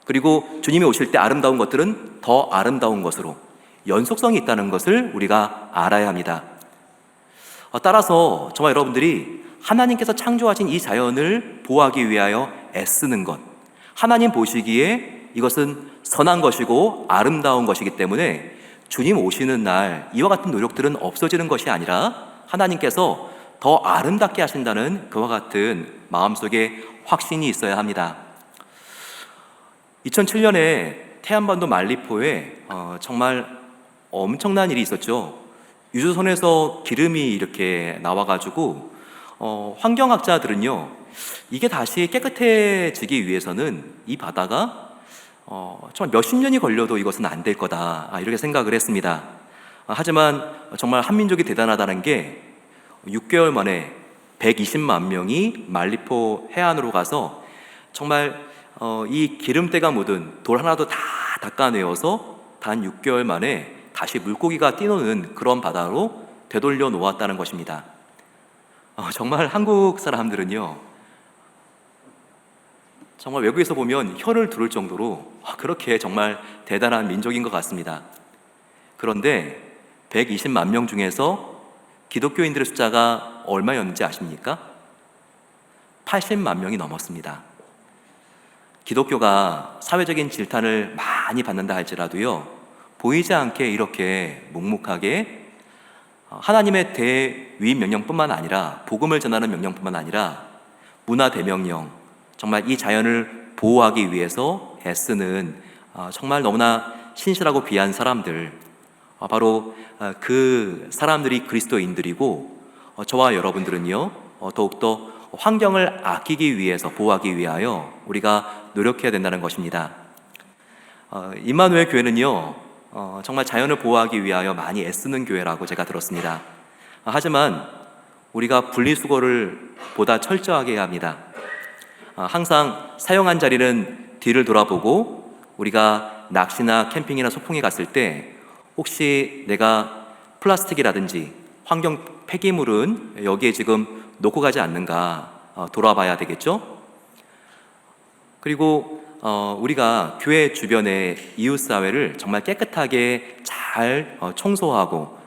그리고 주님이 오실 때 아름다운 것들은 더 아름다운 것으로 연속성이 있다는 것을 우리가 알아야 합니다. 따라서 정말 여러분들이 하나님께서 창조하신 이 자연을 보호하기 위하여 애쓰는 것, 하나님 보시기에 이것은 선한 것이고 아름다운 것이기 때문에 주님 오시는 날 이와 같은 노력들은 없어지는 것이 아니라 하나님께서 더 아름답게 하신다는 그와 같은 마음속에 확신이 있어야 합니다. 2007년에 태안반도 말리포에 정말 엄청난 일이 있었죠. 유조선에서 기름이 이렇게 나와가지고 환경학자들은요, 이게 다시 깨끗해지기 위해서는 이 바다가 정말 몇십 년이 걸려도 이것은 안 될 거다, 이렇게 생각을 했습니다. 하지만 정말 한민족이 대단하다는 게 6개월 만에 120만 명이 말리포 해안으로 가서 정말 이 기름때가 묻은 돌 하나도 다 닦아내어서 단 6개월 만에 다시 물고기가 뛰노는 그런 바다로 되돌려 놓았다는 것입니다. 정말 한국 사람들은요, 정말 외국에서 보면 혀를 두를 정도로 그렇게 정말 대단한 민족인 것 같습니다. 그런데 120만 명 중에서 기독교인들의 숫자가 얼마였는지 아십니까? 80만 명이 넘었습니다. 기독교가 사회적인 질타를 많이 받는다 할지라도요, 보이지 않게 이렇게 묵묵하게 하나님의 대위 명령뿐만 아니라 복음을 전하는 명령뿐만 아니라 문화 대명령, 정말 이 자연을 보호하기 위해서 애쓰는 정말 너무나 신실하고 귀한 사람들, 바로 그 사람들이 그리스도인들이고, 저와 여러분들은요, 더욱더 환경을 아끼기 위해서, 보호하기 위하여 우리가 노력해야 된다는 것입니다. 임마누엘 교회는요, 정말 자연을 보호하기 위하여 많이 애쓰는 교회라고 제가 들었습니다. 하지만 우리가 분리수거를 보다 철저하게 해야 합니다. 항상 사용한 자리는 뒤를 돌아보고, 우리가 낚시나 캠핑이나 소풍에 갔을 때 혹시 내가 플라스틱이라든지 환경 폐기물은 여기에 지금 놓고 가지 않는가 돌아봐야 되겠죠? 그리고 우리가 교회 주변의 이웃사회를 정말 깨끗하게 잘 청소하고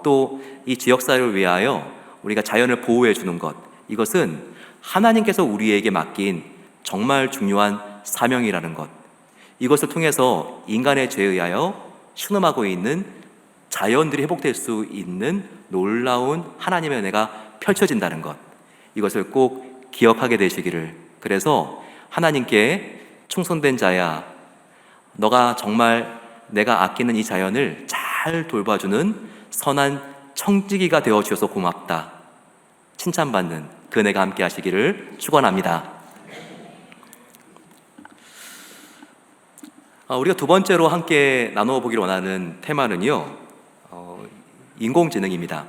또 이 지역사회를 위하여 우리가 자연을 보호해 주는 것, 이것은 하나님께서 우리에게 맡긴 정말 중요한 사명이라는 것, 이것을 통해서 인간의 죄에 의하여 신음하고 있는 자연들이 회복될 수 있는 놀라운 하나님의 은혜가 펼쳐진다는 것, 이것을 꼭 기억하게 되시기를. 그래서 하나님께 충성된 자야, 너가 정말 내가 아끼는 이 자연을 잘 돌봐주는 선한 청지기가 되어주셔서 고맙다, 칭찬받는 그 은혜가 함께 하시기를 축원합니다. 우리가 두 번째로 함께 나누어 보기를 원하는 테마는요, 인공지능입니다.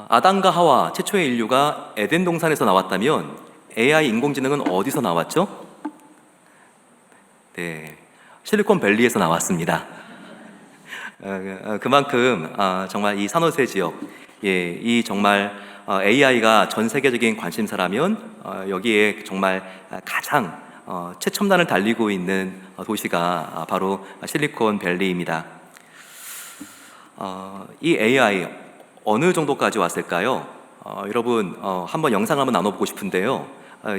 아담과 하와, 최초의 인류가 에덴 동산에서 나왔다면 AI 인공지능은 어디서 나왔죠? 네, 실리콘밸리에서 나왔습니다. 그만큼 정말 이 산호세 지역, 이 정말 AI가 전 세계적인 관심사라면 여기에 정말 가장 최첨단을 달리고 있는 도시가 바로 실리콘밸리입니다. 이 AI 어느 정도까지 왔을까요? 여러분 한번 영상 한번 나눠보고 싶은데요,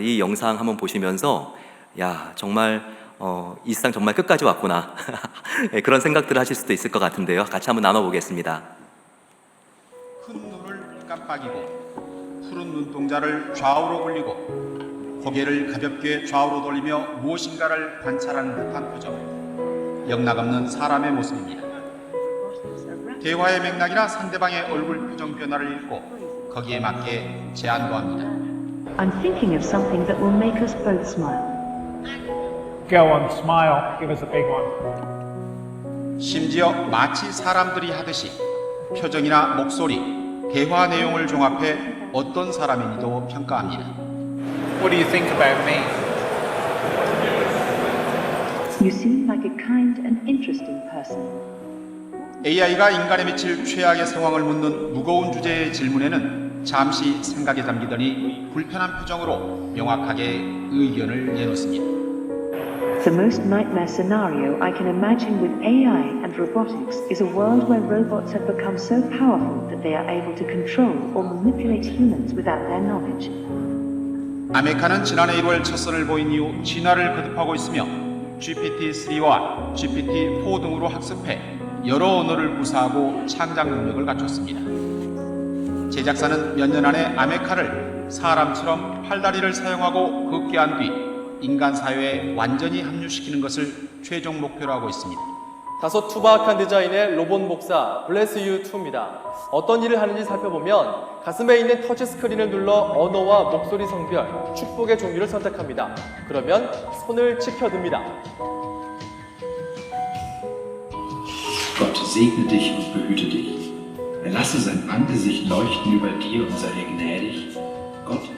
이 영상 한번 보시면서 야, 정말 이 세상 정말 끝까지 왔구나 그런 생각들을 하실 수도 있을 것 같은데요, 같이 한번 나눠보겠습니다. 큰 눈을 깜빡이고 푸른 눈동자를 좌우로 올리고 고개를 가볍게 좌우로 돌리며 무엇인가를 관찰하는 듯한 표정, 영락없는 사람의 모습입니다. 대화의 맥락이나 상대방의 얼굴 표정 변화를 읽고 거기에 맞게 제안도 합니다. I'm thinking of something that will make us both smile. Go on, smile. Give us a big one. 심지어 마치 사람들이 하듯이 표정이나 목소리, 대화 내용을 종합해 어떤 사람인지도 평가합니다. What do you think about me? You seem like a kind and interesting person. AI가 인간에 미칠 최악의 상황을 묻는 무거운 주제의 질문에는 잠시 생각에 잠기더니 불편한 표정으로 명확하게 의견을 내놓습니다. The most nightmare scenario I can imagine with AI and robotics is a world where robots have become so powerful that they are able to control or manipulate humans without their knowledge. 아메카는 지난해 1월 첫 선을 보인 이후 진화를 거듭하고 있으며 GPT-3와 GPT-4 등으로 학습해 여러 언어를 구사하고 창작 능력을 갖췄습니다. 제작사는 몇 년 안에 아메카를 사람처럼 팔다리를 사용하고 걷게 한 뒤 인간 사회에 완전히 합류시키는 것을 최종 목표로 하고 있습니다. 다소 투박한 디자인의 로봇 목사 블레스 유 2입니다. 어떤 일을 하는지 살펴보면 가슴에 있는 터치 스크린을 눌러 언어와 목소리 성별, 축복의 종류를 선택합니다. 그러면 손을 치켜듭니다. Gott segne dich und behüte dich. Er lasse sein Angesicht leuchten über dir und sei dir gnädig. Gott,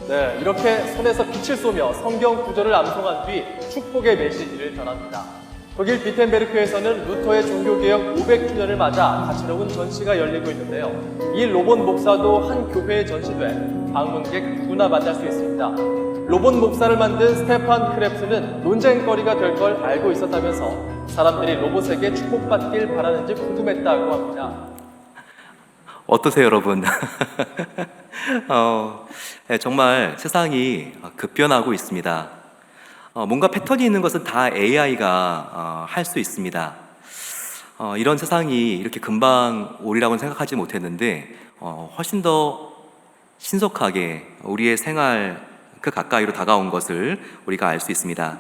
네, 이렇게 손에서 빛을 쏘며 성경 구절을 암송한 뒤 축복의 메시지를 전합니다. 독일 비텐베르크에서는 루터의 종교개혁 500주년을 맞아 다채로운 전시가 열리고 있는데요. 이 로봇 목사도 한 교회에 전시돼 방문객 누구나 만날 수 있습니다. 로봇 목사를 만든 스테판 크랩트는 논쟁거리가 될 걸 알고 있었다면서 사람들이 로봇에게 축복받길 바라는지 궁금했다고 합니다. 어떠세요, 여러분? 네, 정말 세상이 급변하고 있습니다. 뭔가 패턴이 있는 것은 다 AI가 할 수 있습니다. 이런 세상이 이렇게 금방 오리라고는 생각하지 못했는데 훨씬 더 신속하게 우리의 생활 그 가까이로 다가온 것을 우리가 알 수 있습니다.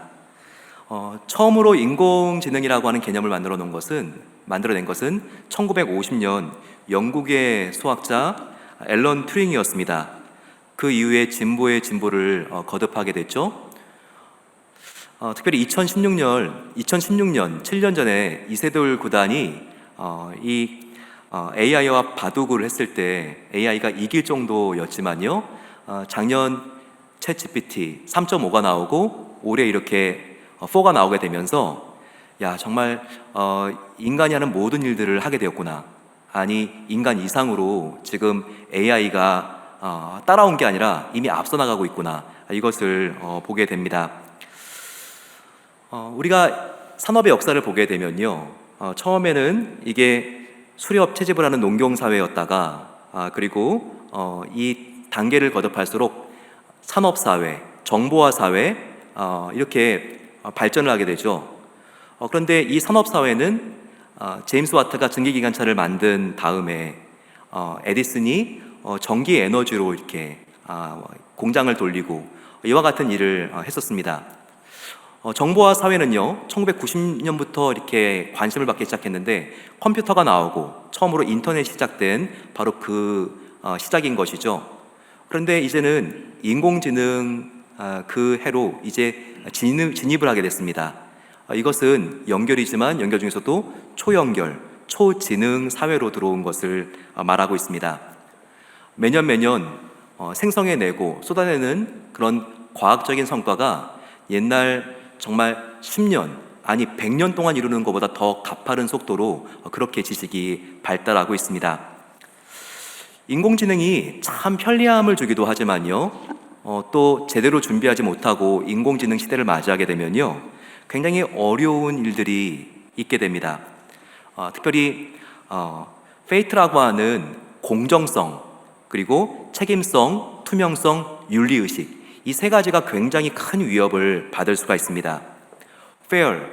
처음으로 인공지능이라고 하는 개념을 만들어낸 것은 1950년 영국의 수학자 앨런 튜링이었습니다. 그 이후에 진보의 진보를 거듭하게 됐죠. 특별히 2016년 7년 전에 이세돌 구단이 AI와 바둑을 했을 때 AI가 이길 정도였지만요. 작년 챗GPT 3.5가 나오고 올해 이렇게 4가 나오게 되면서 야 정말 인간이 하는 모든 일들을 하게 되었구나. 아니 인간 이상으로 지금 AI가 따라온 게 아니라 이미 앞서 나가고 있구나. 이것을 보게 됩니다. 우리가 산업의 역사를 보게 되면요, 처음에는 이게 수렵 채집을 하는 농경사회였다가 그리고 이 단계를 거듭할수록 산업사회, 정보화사회 이렇게 발전을 하게 되죠. 그런데 이 산업사회는 제임스 와트가 전기기관차를 만든 다음에 에디슨이 전기 에너지로 이렇게 공장을 돌리고 이와 같은 일을 했었습니다. 정보화 사회는요, 1990년부터 이렇게 관심을 받기 시작했는데 컴퓨터가 나오고 처음으로 인터넷이 시작된 바로 그 시작인 것이죠. 그런데 이제는 인공지능 그 해로 이제 진입을 하게 됐습니다. 이것은 연결이지만 연결 중에서도 초연결, 초지능 사회로 들어온 것을 말하고 있습니다. 매년 생성해내고 쏟아내는 그런 과학적인 성과가 옛날 정말 10년, 아니 100년 동안 이루는 것보다 더 가파른 속도로 그렇게 지식이 발달하고 있습니다. 인공지능이 참 편리함을 주기도 하지만요, 또 제대로 준비하지 못하고 인공지능 시대를 맞이하게 되면요, 굉장히 어려운 일들이 있게 됩니다. 특별히 페이트라고 하는 공정성, 그리고 책임성, 투명성, 윤리의식, 이 세 가지가 굉장히 큰 위협을 받을 수가 있습니다. fair,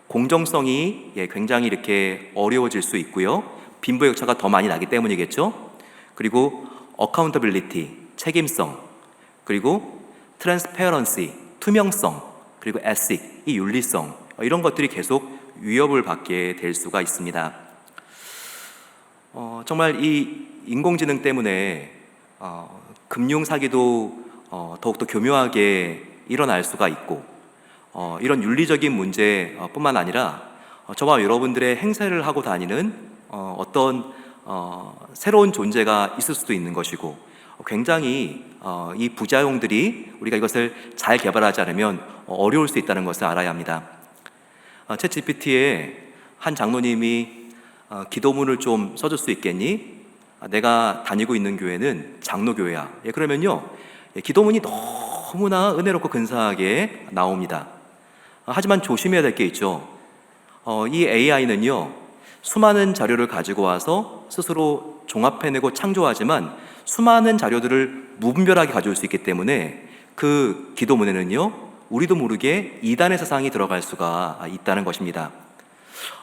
공정성이 굉장히 이렇게 어려워질 수 있고요. 빈부격차가 더 많이 나기 때문이겠죠. 그리고 accountability, 책임성, 그리고 transparency, 투명성, 그리고 ethic, 이 윤리성, 이런 것들이 계속 위협을 받게 될 수가 있습니다. 정말 이 인공지능 때문에 금융 사기도 더욱더 교묘하게 일어날 수가 있고, 이런 윤리적인 문제뿐만 아니라 저와 여러분들의 행세를 하고 다니는 어떤 새로운 존재가 있을 수도 있는 것이고 굉장히 이 부작용들이 우리가 이것을 잘 개발하지 않으면 어려울 수 있다는 것을 알아야 합니다. 챗 GPT에 한 장로님이 기도문을 좀 써줄 수 있겠니? 내가 다니고 있는 교회는 장로교회야. 예, 그러면요, 기도문이 너무나 은혜롭고 근사하게 나옵니다. 하지만 조심해야 될 게 있죠. 이 AI는요, 수많은 자료를 가지고 와서 스스로 종합해내고 창조하지만 수많은 자료들을 무분별하게 가져올 수 있기 때문에 그 기도문에는요, 우리도 모르게 이단의 사상이 들어갈 수가 있다는 것입니다.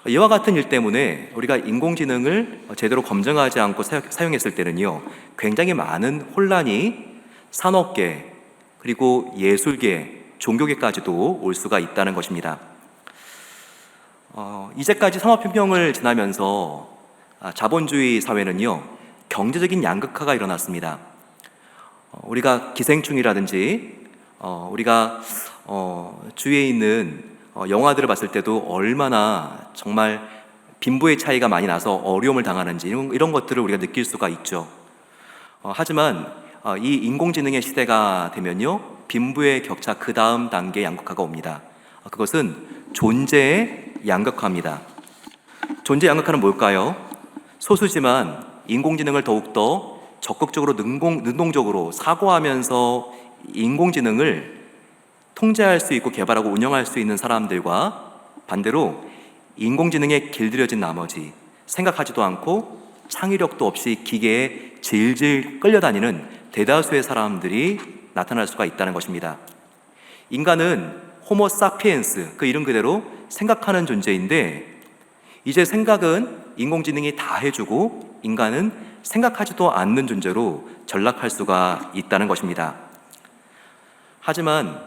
이와 같은 일 때문에 우리가 인공지능을 제대로 검증하지 않고 사용했을 때는요, 굉장히 많은 혼란이 산업계, 그리고 예술계, 종교계까지도 올 수가 있다는 것입니다. 이제까지 산업혁명을 지나면서 자본주의 사회는요, 경제적인 양극화가 일어났습니다. 우리가 기생충이라든지 우리가 주위에 있는 영화들을 봤을 때도 얼마나 정말 빈부의 차이가 많이 나서 어려움을 당하는지 이런 것들을 우리가 느낄 수가 있죠. 하지만 이 인공지능의 시대가 되면요, 빈부의 격차 그 다음 단계 양극화가 옵니다. 그것은 존재의 양극화입니다. 존재 양극화는 뭘까요? 소수지만 인공지능을 더욱더 적극적으로 능동적으로 사고하면서 인공지능을 통제할 수 있고 개발하고 운영할 수 있는 사람들과 반대로 인공지능에 길들여진 나머지 생각하지도 않고 창의력도 없이 기계에 질질 끌려다니는 대다수의 사람들이 나타날 수가 있다는 것입니다. 인간은 호모 사피엔스, 그 이름 그대로 생각하는 존재인데 이제 생각은 인공지능이 다 해주고 인간은 생각하지도 않는 존재로 전락할 수가 있다는 것입니다. 하지만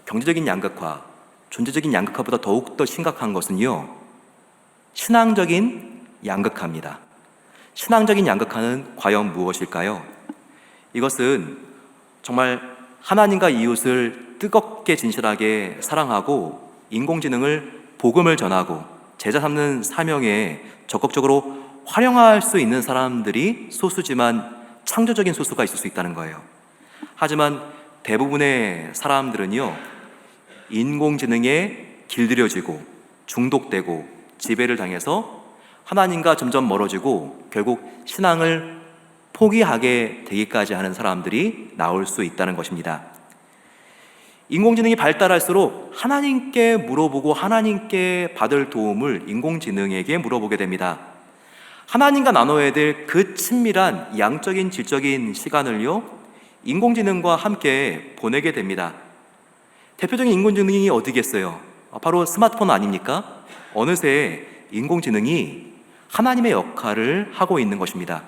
경제적인 양극화, 존재적인 양극화보다 더욱더 심각한 것은요, 신앙적인 양극화입니다. 신앙적인 양극화는 과연 무엇일까요? 이것은 정말 하나님과 이웃을 뜨겁게 진실하게 사랑하고 인공지능을 복음을 전하고 제자 삼는 사명에 적극적으로 활용할 수 있는 사람들이 소수지만 창조적인 소수가 있을 수 있다는 거예요. 하지만 대부분의 사람들은요, 인공지능에 길들여지고 중독되고 지배를 당해서 하나님과 점점 멀어지고 결국 신앙을 포기하게 되기까지 하는 사람들이 나올 수 있다는 것입니다. 인공지능이 발달할수록 하나님께 물어보고 하나님께 받을 도움을 인공지능에게 물어보게 됩니다. 하나님과 나눠야 될 그 친밀한 양적인 질적인 시간을요, 인공지능과 함께 보내게 됩니다. 대표적인 인공지능이 어디겠어요? 바로 스마트폰 아닙니까? 어느새 인공지능이 하나님의 역할을 하고 있는 것입니다.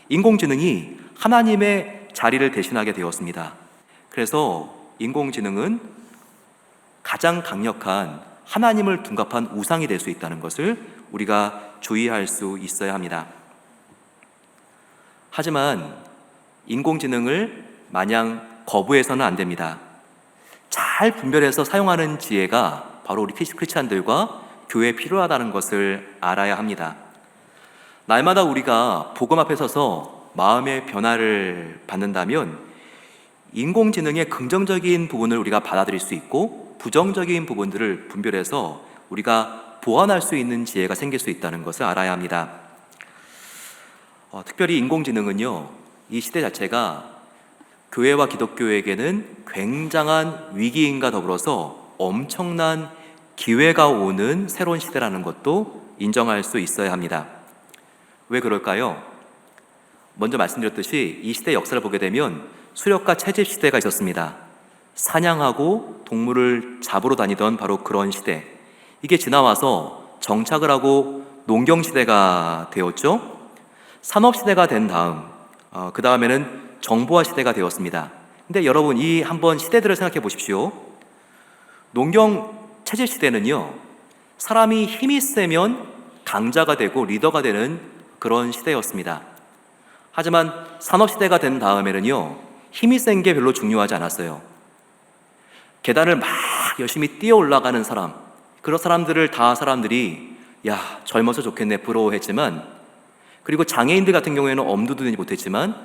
인공지능이 하나님의 자리를 대신하게 되었습니다. 그래서 인공지능은 가장 강력한 하나님을 둔갑한 우상이 될 수 있다는 것을 우리가 주의할 수 있어야 합니다. 하지만 인공지능을 마냥 거부해서는 안 됩니다. 잘 분별해서 사용하는 지혜가 바로 우리 크리스찬들과 교회에 필요하다는 것을 알아야 합니다. 날마다 우리가 복음 앞에 서서 마음의 변화를 받는다면 인공지능의 긍정적인 부분을 우리가 받아들일 수 있고 부정적인 부분들을 분별해서 우리가 보완할 수 있는 지혜가 생길 수 있다는 것을 알아야 합니다. 특별히 인공지능은요, 이 시대 자체가 교회와 기독교에게는 굉장한 위기인과 더불어서 엄청난 기회가 오는 새로운 시대라는 것도 인정할 수 있어야 합니다. 왜 그럴까요? 먼저 말씀드렸듯이 이 시대의 역사를 보게 되면 수렵과 채집 시대가 있었습니다. 사냥하고 동물을 잡으러 다니던 바로 그런 시대, 이게 지나와서 정착을 하고 농경시대가 되었죠. 산업시대가 된 다음 그 다음에는 정보화 시대가 되었습니다. 근데 여러분, 이 한번 시대들을 생각해 보십시오. 농경 채집 시대는요, 사람이 힘이 세면 강자가 되고 리더가 되는 그런 시대였습니다. 하지만 산업시대가 된 다음에는요, 힘이 센 게 별로 중요하지 않았어요. 계단을 막 열심히 뛰어 올라가는 사람, 그런 사람들이 야, 젊어서 좋겠네 부러워했지만 그리고 장애인들 같은 경우에는 엄두도 내지 못했지만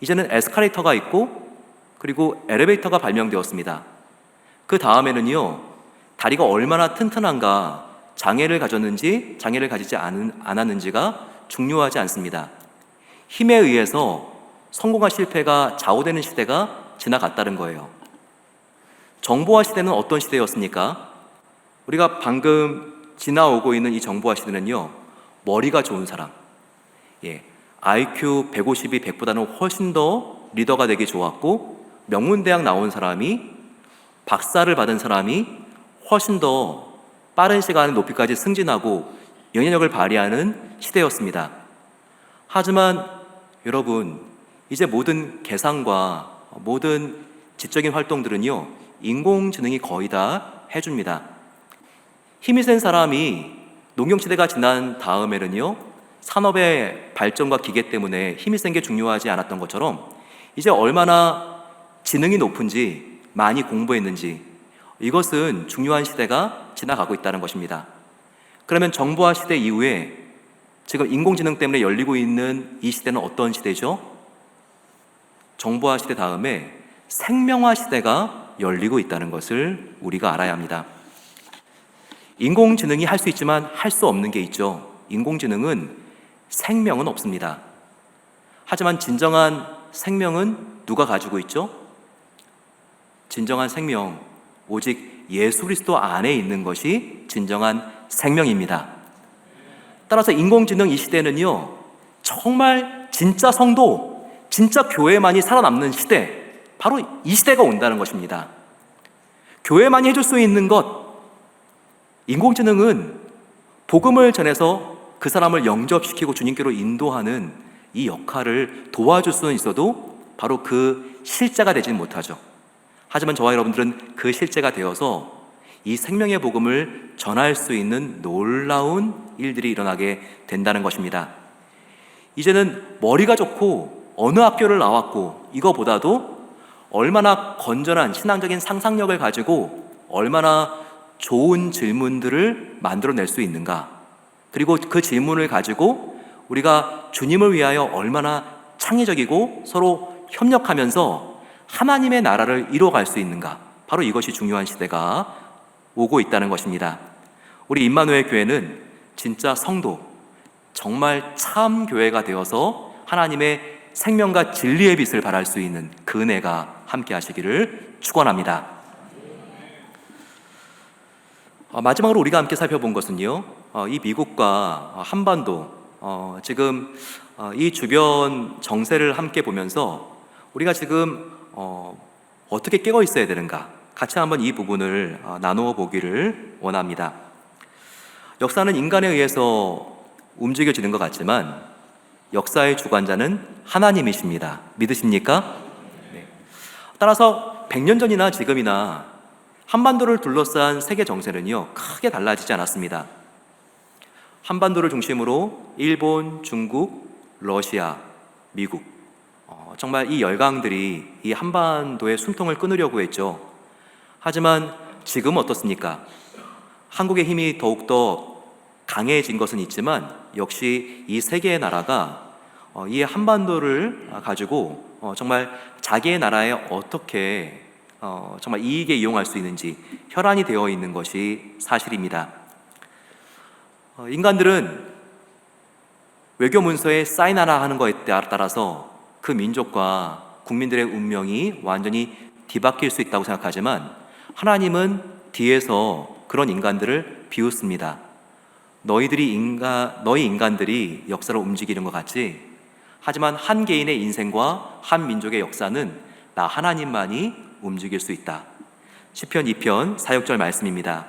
이제는 에스컬레이터가 있고 그리고 엘리베이터가 발명되었습니다. 그 다음에는요, 다리가 얼마나 튼튼한가, 장애를 가졌는지 장애를 가지지 않았는지가 중요하지 않습니다. 힘에 의해서 성공과 실패가 좌우되는 시대가 지나갔다는 거예요. 정보화 시대는 어떤 시대였습니까? 우리가 방금 지나오고 있는 이 정보화 시대는요, 머리가 좋은 사람, IQ 150이 100보다는 훨씬 더 리더가 되기 좋았고, 명문대학 나온 사람이, 박사를 받은 사람이 훨씬 더 빠른 시간에 높이까지 승진하고 영향력을 발휘하는 시대였습니다. 하지만 여러분, 이제 모든 계산과 모든 지적인 활동들은요, 인공지능이 거의 다 해줍니다. 힘이 센 사람이 농경시대가 지난 다음에는요, 산업의 발전과 기계 때문에 힘이 센 게 중요하지 않았던 것처럼 이제 얼마나 지능이 높은지, 많이 공부했는지, 이것은 중요한 시대가 지나가고 있다는 것입니다. 그러면 정보화 시대 이후에 지금 인공지능 때문에 열리고 있는 이 시대는 어떤 시대죠? 정보화 시대 다음에 생명화 시대가 열리고 있다는 것을 우리가 알아야 합니다. 인공지능이 할 수 있지만 할 수 없는 게 있죠. 인공지능은 생명은 없습니다. 하지만 진정한 생명은 누가 가지고 있죠? 진정한 생명, 오직 예수 그리스도 안에 있는 것이 진정한 생명입니다. 따라서 인공지능 이 시대는요, 정말 진짜 성도, 진짜 교회만이 살아남는 시대, 바로 이 시대가 온다는 것입니다. 교회만이 해줄 수 있는 것, 인공지능은 복음을 전해서 그 사람을 영접시키고 주님께로 인도하는 이 역할을 도와줄 수는 있어도 바로 그 실제가 되지는 못하죠. 하지만 저와 여러분들은 그 실제가 되어서 이 생명의 복음을 전할 수 있는 놀라운 일들이 일어나게 된다는 것입니다. 이제는 머리가 좋고 어느 학교를 나왔고 이거보다도 얼마나 건전한 신앙적인 상상력을 가지고 얼마나 좋은 질문들을 만들어낼 수 있는가, 그리고 그 질문을 가지고 우리가 주님을 위하여 얼마나 창의적이고 서로 협력하면서 하나님의 나라를 이루어갈 수 있는가, 바로 이것이 중요한 시대가 오고 있다는 것입니다. 우리 임마누엘 교회는 진짜 성도, 정말 참 교회가 되어서 하나님의 생명과 진리의 빛을 발할 수 있는 그 은혜가 함께 하시기를 축원합니다. 마지막으로 우리가 함께 살펴본 것은요, 이 미국과 한반도, 지금 이 주변 정세를 함께 보면서 우리가 지금 어떻게 깨어 있어야 되는가, 같이 한번 이 부분을 나누어 보기를 원합니다. 역사는 인간에 의해서 움직여지는 것 같지만 역사의 주관자는 하나님이십니다. 믿으십니까? 네. 따라서 100년 전이나 지금이나 한반도를 둘러싼 세계 정세는요, 크게 달라지지 않았습니다. 한반도를 중심으로 일본, 중국, 러시아, 미국, 정말 이 열강들이 이 한반도의 숨통을 끊으려고 했죠. 하지만 지금 어떻습니까? 한국의 힘이 더욱더 강해진 것은 있지만 역시 이 세 개의 나라가 이 한반도를 가지고 정말 자기의 나라에 어떻게 정말 이익에 이용할 수 있는지 혈안이 되어 있는 것이 사실입니다. 인간들은 외교 문서에 사인하라 하는 것에 따라서 그 민족과 국민들의 운명이 완전히 뒤바뀔 수 있다고 생각하지만 하나님은 뒤에서 그런 인간들을 비웃습니다. 너희 인간들이 역사를 움직이는 것 같지? 하지만 한 개인의 인생과 한 민족의 역사는 나 하나님만이 움직일 수 있다. 시편 2편 4-6절 말씀입니다.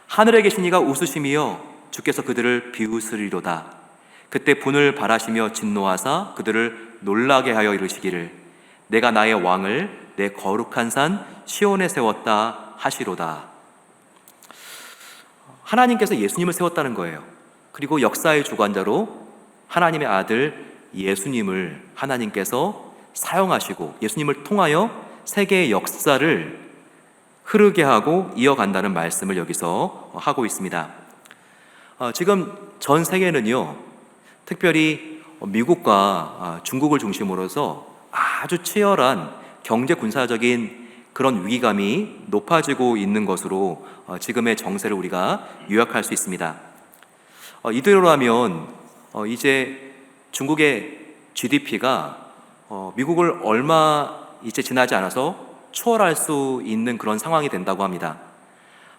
하늘에 계신 이가 웃으시며 주께서 그들을 비웃으리로다. 그때 분을 발하시며 진노하사 그들을 놀라게 하여 이르시기를 내가 나의 왕을 내 거룩한 산 시온에 세웠다 하시로다. 하나님께서 예수님을 세웠다는 거예요. 그리고 역사의 주관자로 하나님의 아들 예수님을 하나님께서 사용하시고 예수님을 통하여 세계의 역사를 흐르게 하고 이어간다는 말씀을 여기서 하고 있습니다. 지금 전 세계는요, 특별히 미국과 중국을 중심으로서 아주 치열한 경제 군사적인 그런 위기감이 높아지고 있는 것으로 지금의 정세를 우리가 요약할 수 있습니다. 이대로라면 이제 중국의 GDP가 미국을 얼마 이제 지나지 않아서 추월할 수 있는 그런 상황이 된다고 합니다.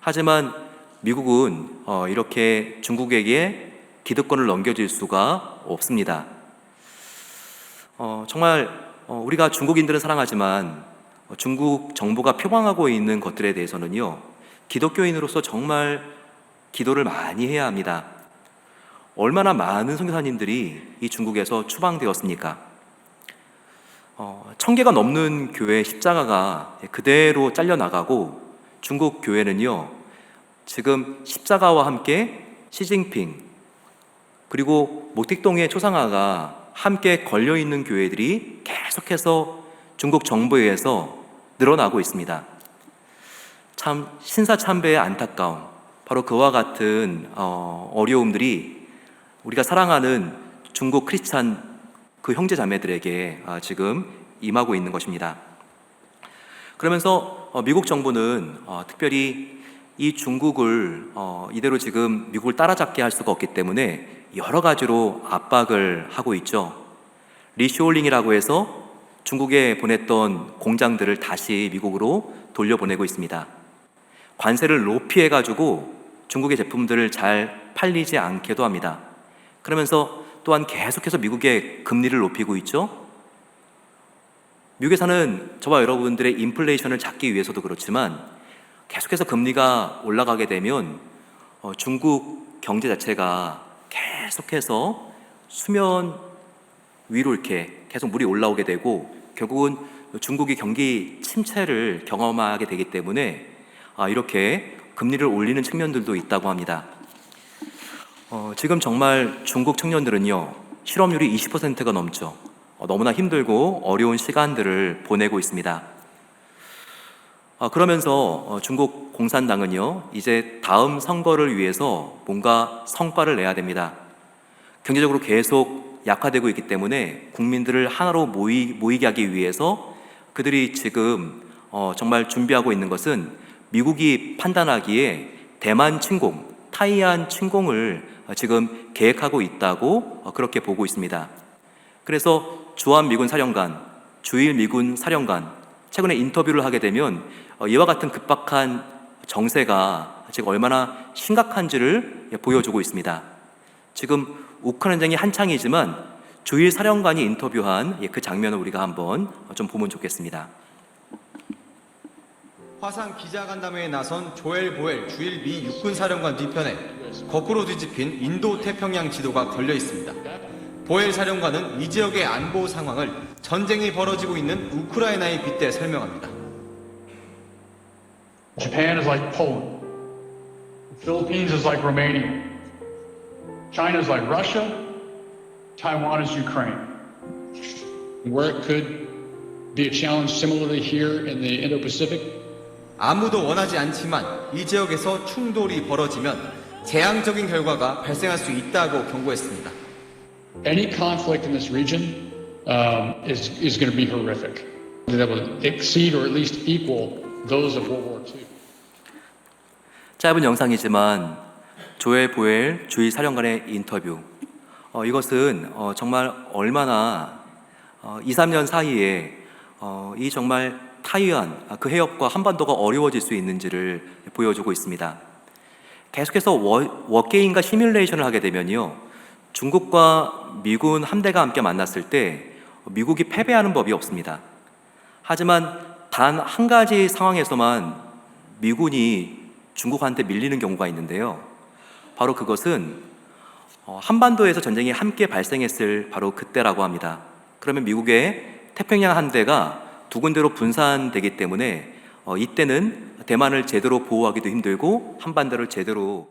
하지만 미국은 이렇게 중국에게 기득권을 넘겨줄 수가 없습니다. 정말 우리가 중국인들은 사랑하지만 중국 정부가 표방하고 있는 것들에 대해서는요, 기독교인으로서 정말 기도를 많이 해야 합니다. 얼마나 많은 선교사님들이 이 중국에서 추방되었습니까? 1000개가 넘는 교회 십자가가 그대로 잘려나가고 중국 교회는요, 지금 십자가와 함께 시진핑 그리고 모택동의 초상화가 함께 걸려있는 교회들이 계속해서 중국 정부에 의해서 늘어나고 있습니다. 참 신사참배의 안타까움, 바로 그와 같은 어려움들이 우리가 사랑하는 중국 크리스찬 그 형제 자매들에게 지금 임하고 있는 것입니다. 그러면서 미국 정부는 특별히 이 중국을 이대로 지금 미국을 따라잡게 할 수가 없기 때문에 여러 가지로 압박을 하고 있죠. 리쇼링이라고 해서 중국에 보냈던 공장들을 다시 미국으로 돌려보내고 있습니다. 관세를 높이해가지고 중국의 제품들을 잘 팔리지 않게도 합니다. 그러면서 또한 계속해서 미국의 금리를 높이고 있죠. 미국에서는 저와 여러분들의 인플레이션을 잡기 위해서도 그렇지만 계속해서 금리가 올라가게 되면 중국 경제 자체가 계속해서 수면 위로 이렇게 계속 물이 올라오게 되고 결국은 중국이 경기 침체를 경험하게 되기 때문에 이렇게 금리를 올리는 측면들도 있다고 합니다. 지금 정말 중국 청년들은요, 실업률이 20%가 넘죠. 너무나 힘들고 어려운 시간들을 보내고 있습니다. 그러면서 중국 공산당은요, 이제 다음 선거를 위해서 뭔가 성과를 내야 됩니다. 경제적으로 계속 약화되고 있기 때문에 국민들을 하나로 모이게 하기 위해서 그들이 지금 정말 준비하고 있는 것은 미국이 판단하기에 대만 침공, 타이완 침공을 지금 계획하고 있다고 그렇게 보고 있습니다. 그래서 주한 미군 사령관, 주일 미군 사령관 최근에 인터뷰를 하게 되면 이와 같은 급박한 정세가 지금 얼마나 심각한지를 보여주고 있습니다. 지금 우크라이나 전쟁이 한창이지만 주일 사령관이 인터뷰한 그 장면을 우리가 한번 좀 보면 좋겠습니다. 화상 기자간담회에 나선 조엘 보엘 주일 미 육군사령관 뒤편에 거꾸로 뒤집힌 인도 태평양 지도가 걸려 있습니다. 보엘 사령관은 이 지역의 안보 상황을 전쟁이 벌어지고 있는 우크라이나에 빗대 설명합니다. Japan is like Poland. The Philippines is like Romania. China is like Russia. Taiwan is Ukraine. Where it could be a challenge similarly here in the Indo-Pacific. 아무도 원하지 않지만 이 지역에서 충돌이 벌어지면 재앙적인 결과가 발생할 수 있다고 경고했습니다. Any conflict in this region is going to be horrific. That will exceed or at least equal those of World War II. 짧은 영상이지만 조엘 보엘 주일 사령관의 인터뷰. 이것은 정말 얼마나 2, 3년 사이에 이 정말 타이완, 그 해협과 한반도가 어려워질 수 있는지를 보여주고 있습니다. 계속해서 워게임과 시뮬레이션을 하게 되면요, 중국과 미군 함대가 함께 만났을 때 미국이 패배하는 법이 없습니다. 하지만 단 한 가지 상황에서만 미군이 중국한테 밀리는 경우가 있는데요. 바로 그것은 한반도에서 전쟁이 함께 발생했을 바로 그때라고 합니다. 그러면 미국의 태평양 함대가 두 군데로 분산되기 때문에 이때는 대만을 제대로 보호하기도 힘들고 한반도를 제대로